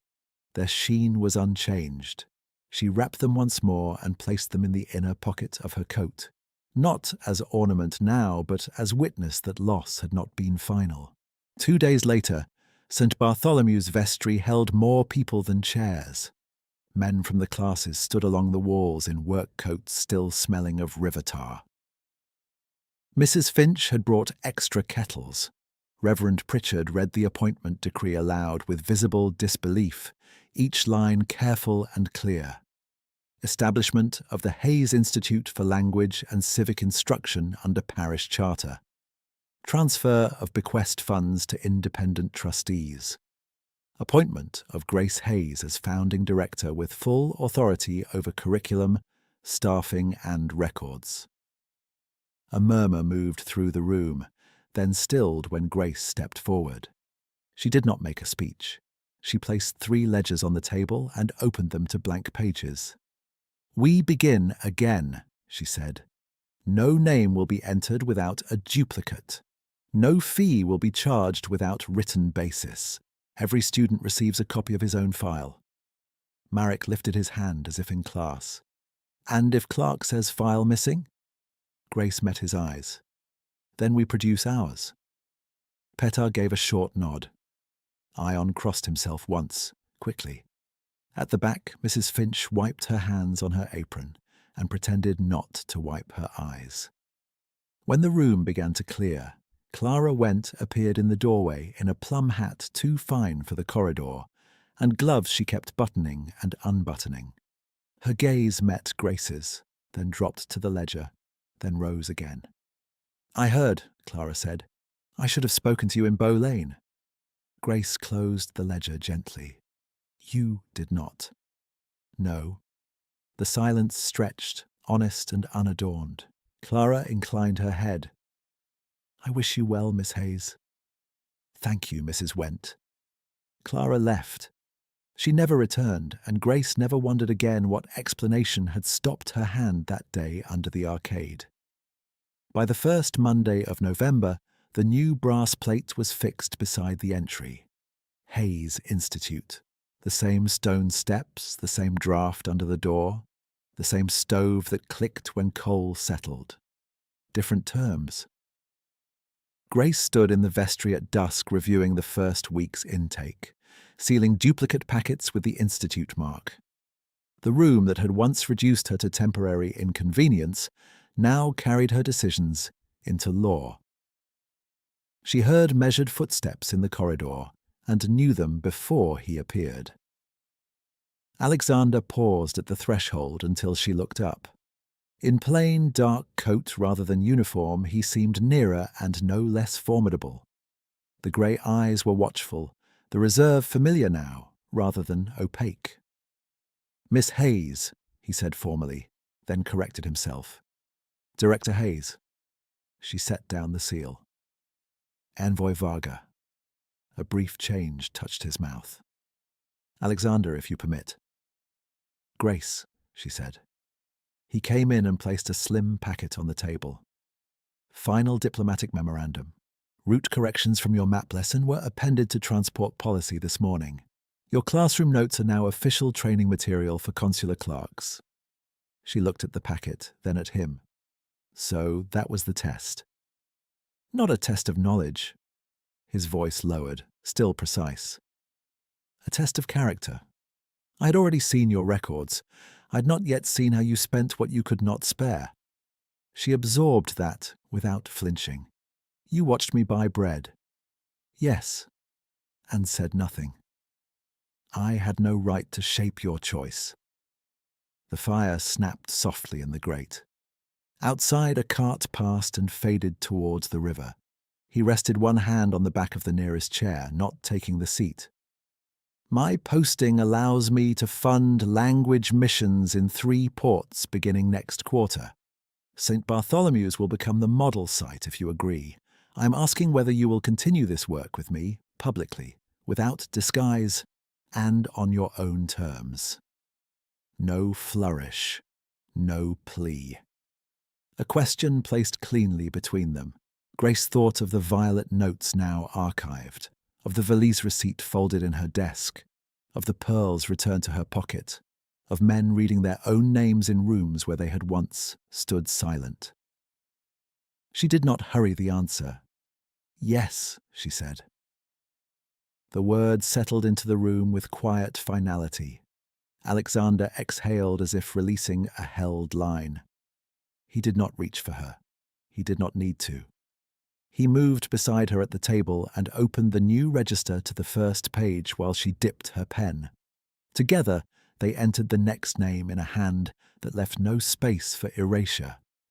Their sheen was unchanged. She wrapped them once more and placed them in the inner pocket of her coat, not as ornament now, but as witness that loss had not been final. 2 days later, St. Bartholomew's vestry held more people than chairs. Men from the classes stood along the walls in work coats still smelling of river tar. Mrs. Finch had brought extra kettles. Reverend Pritchard read the appointment decree aloud with visible disbelief, each line careful and clear. Establishment of the Hayes Institute for Language and Civic Instruction under parish charter. Transfer of bequest funds to independent trustees. Appointment of Grace Hayes as founding director with full authority over curriculum, staffing and records. A murmur moved through the room, then stilled when Grace stepped forward. She did not make a speech. She placed 3 ledgers on the table and opened them to blank pages. "We begin again," she said. "No name will be entered without a duplicate. No fee will be charged without written basis. Every student receives a copy of his own file." Marek lifted his hand as if in class. "And if Clark says file missing?" Grace met his eyes. "Then we produce ours." Petar gave a short nod. Ion crossed himself once, quickly. At the back, Mrs. Finch wiped her hands on her apron and pretended not to wipe her eyes. When the room began to clear, Clara Went appeared in the doorway in a plum hat too fine for the corridor, and gloves she kept buttoning and unbuttoning. Her gaze met Grace's, then dropped to the ledger, then rose again. "I heard," Clara said. "I should have spoken to you in Bow Lane." Grace closed the ledger gently. "You did not." "No." The silence stretched, honest and unadorned. Clara inclined her head. "I wish you well, Miss Hayes." "Thank you, Mrs. Went." Clara left. She never returned, and Grace never wondered again what explanation had stopped her hand that day under the arcade. By the first Monday of November, the new brass plate was fixed beside the entry. Hayes Institute. The same stone steps, the same draft under the door, the same stove that clicked when coal settled. Different terms. Grace stood in the vestry at dusk reviewing the first week's intake, sealing duplicate packets with the Institute mark. The room that had once reduced her to temporary inconvenience now carried her decisions into law. She heard measured footsteps in the corridor and knew them before he appeared. Alexander paused at the threshold until she looked up. In plain, dark coat rather than uniform, he seemed nearer and no less formidable. The grey eyes were watchful, the reserve familiar now, rather than opaque. "Miss Hayes," he said formally, then corrected himself. "Director Hayes." She set down the seal. "Envoy Varga." A brief change touched his mouth. "Alexander, if you permit." "Grace," she said. He came in and placed a slim packet on the table. "Final diplomatic memorandum. Route corrections from your map lesson were appended to transport policy this morning. Your classroom notes are now official training material for consular clerks." She looked at the packet, then at him. So that was the test. Not a test of knowledge. His voice lowered, still precise. A test of character. I had already seen your records. I'd not yet seen how you spent what you could not spare. She absorbed that without flinching. You watched me buy bread. Yes, and said nothing. I had no right to shape your choice. The fire snapped softly in the grate. Outside, a cart passed and faded towards the river. He rested one hand on the back of the nearest chair, not taking the seat. "My posting allows me to fund language missions in 3 ports beginning next quarter. St. Bartholomew's will become the model site if you agree. I'm asking whether you will continue this work with me, publicly, without disguise, and on your own terms." No flourish, no plea. A question placed cleanly between them. Grace thought of the violet notes now archived, of the valise receipt folded in her desk, of the pearls returned to her pocket, of men reading their own names in rooms where they had once stood silent. She did not hurry the answer. "Yes," she said. The words settled into the room with quiet finality. Alexander exhaled as if releasing a held line. He did not reach for her. He did not need to. He moved beside her at the table and opened the new register to the first page while she dipped her pen. Together, they entered the next name in a hand that left no space for erasure.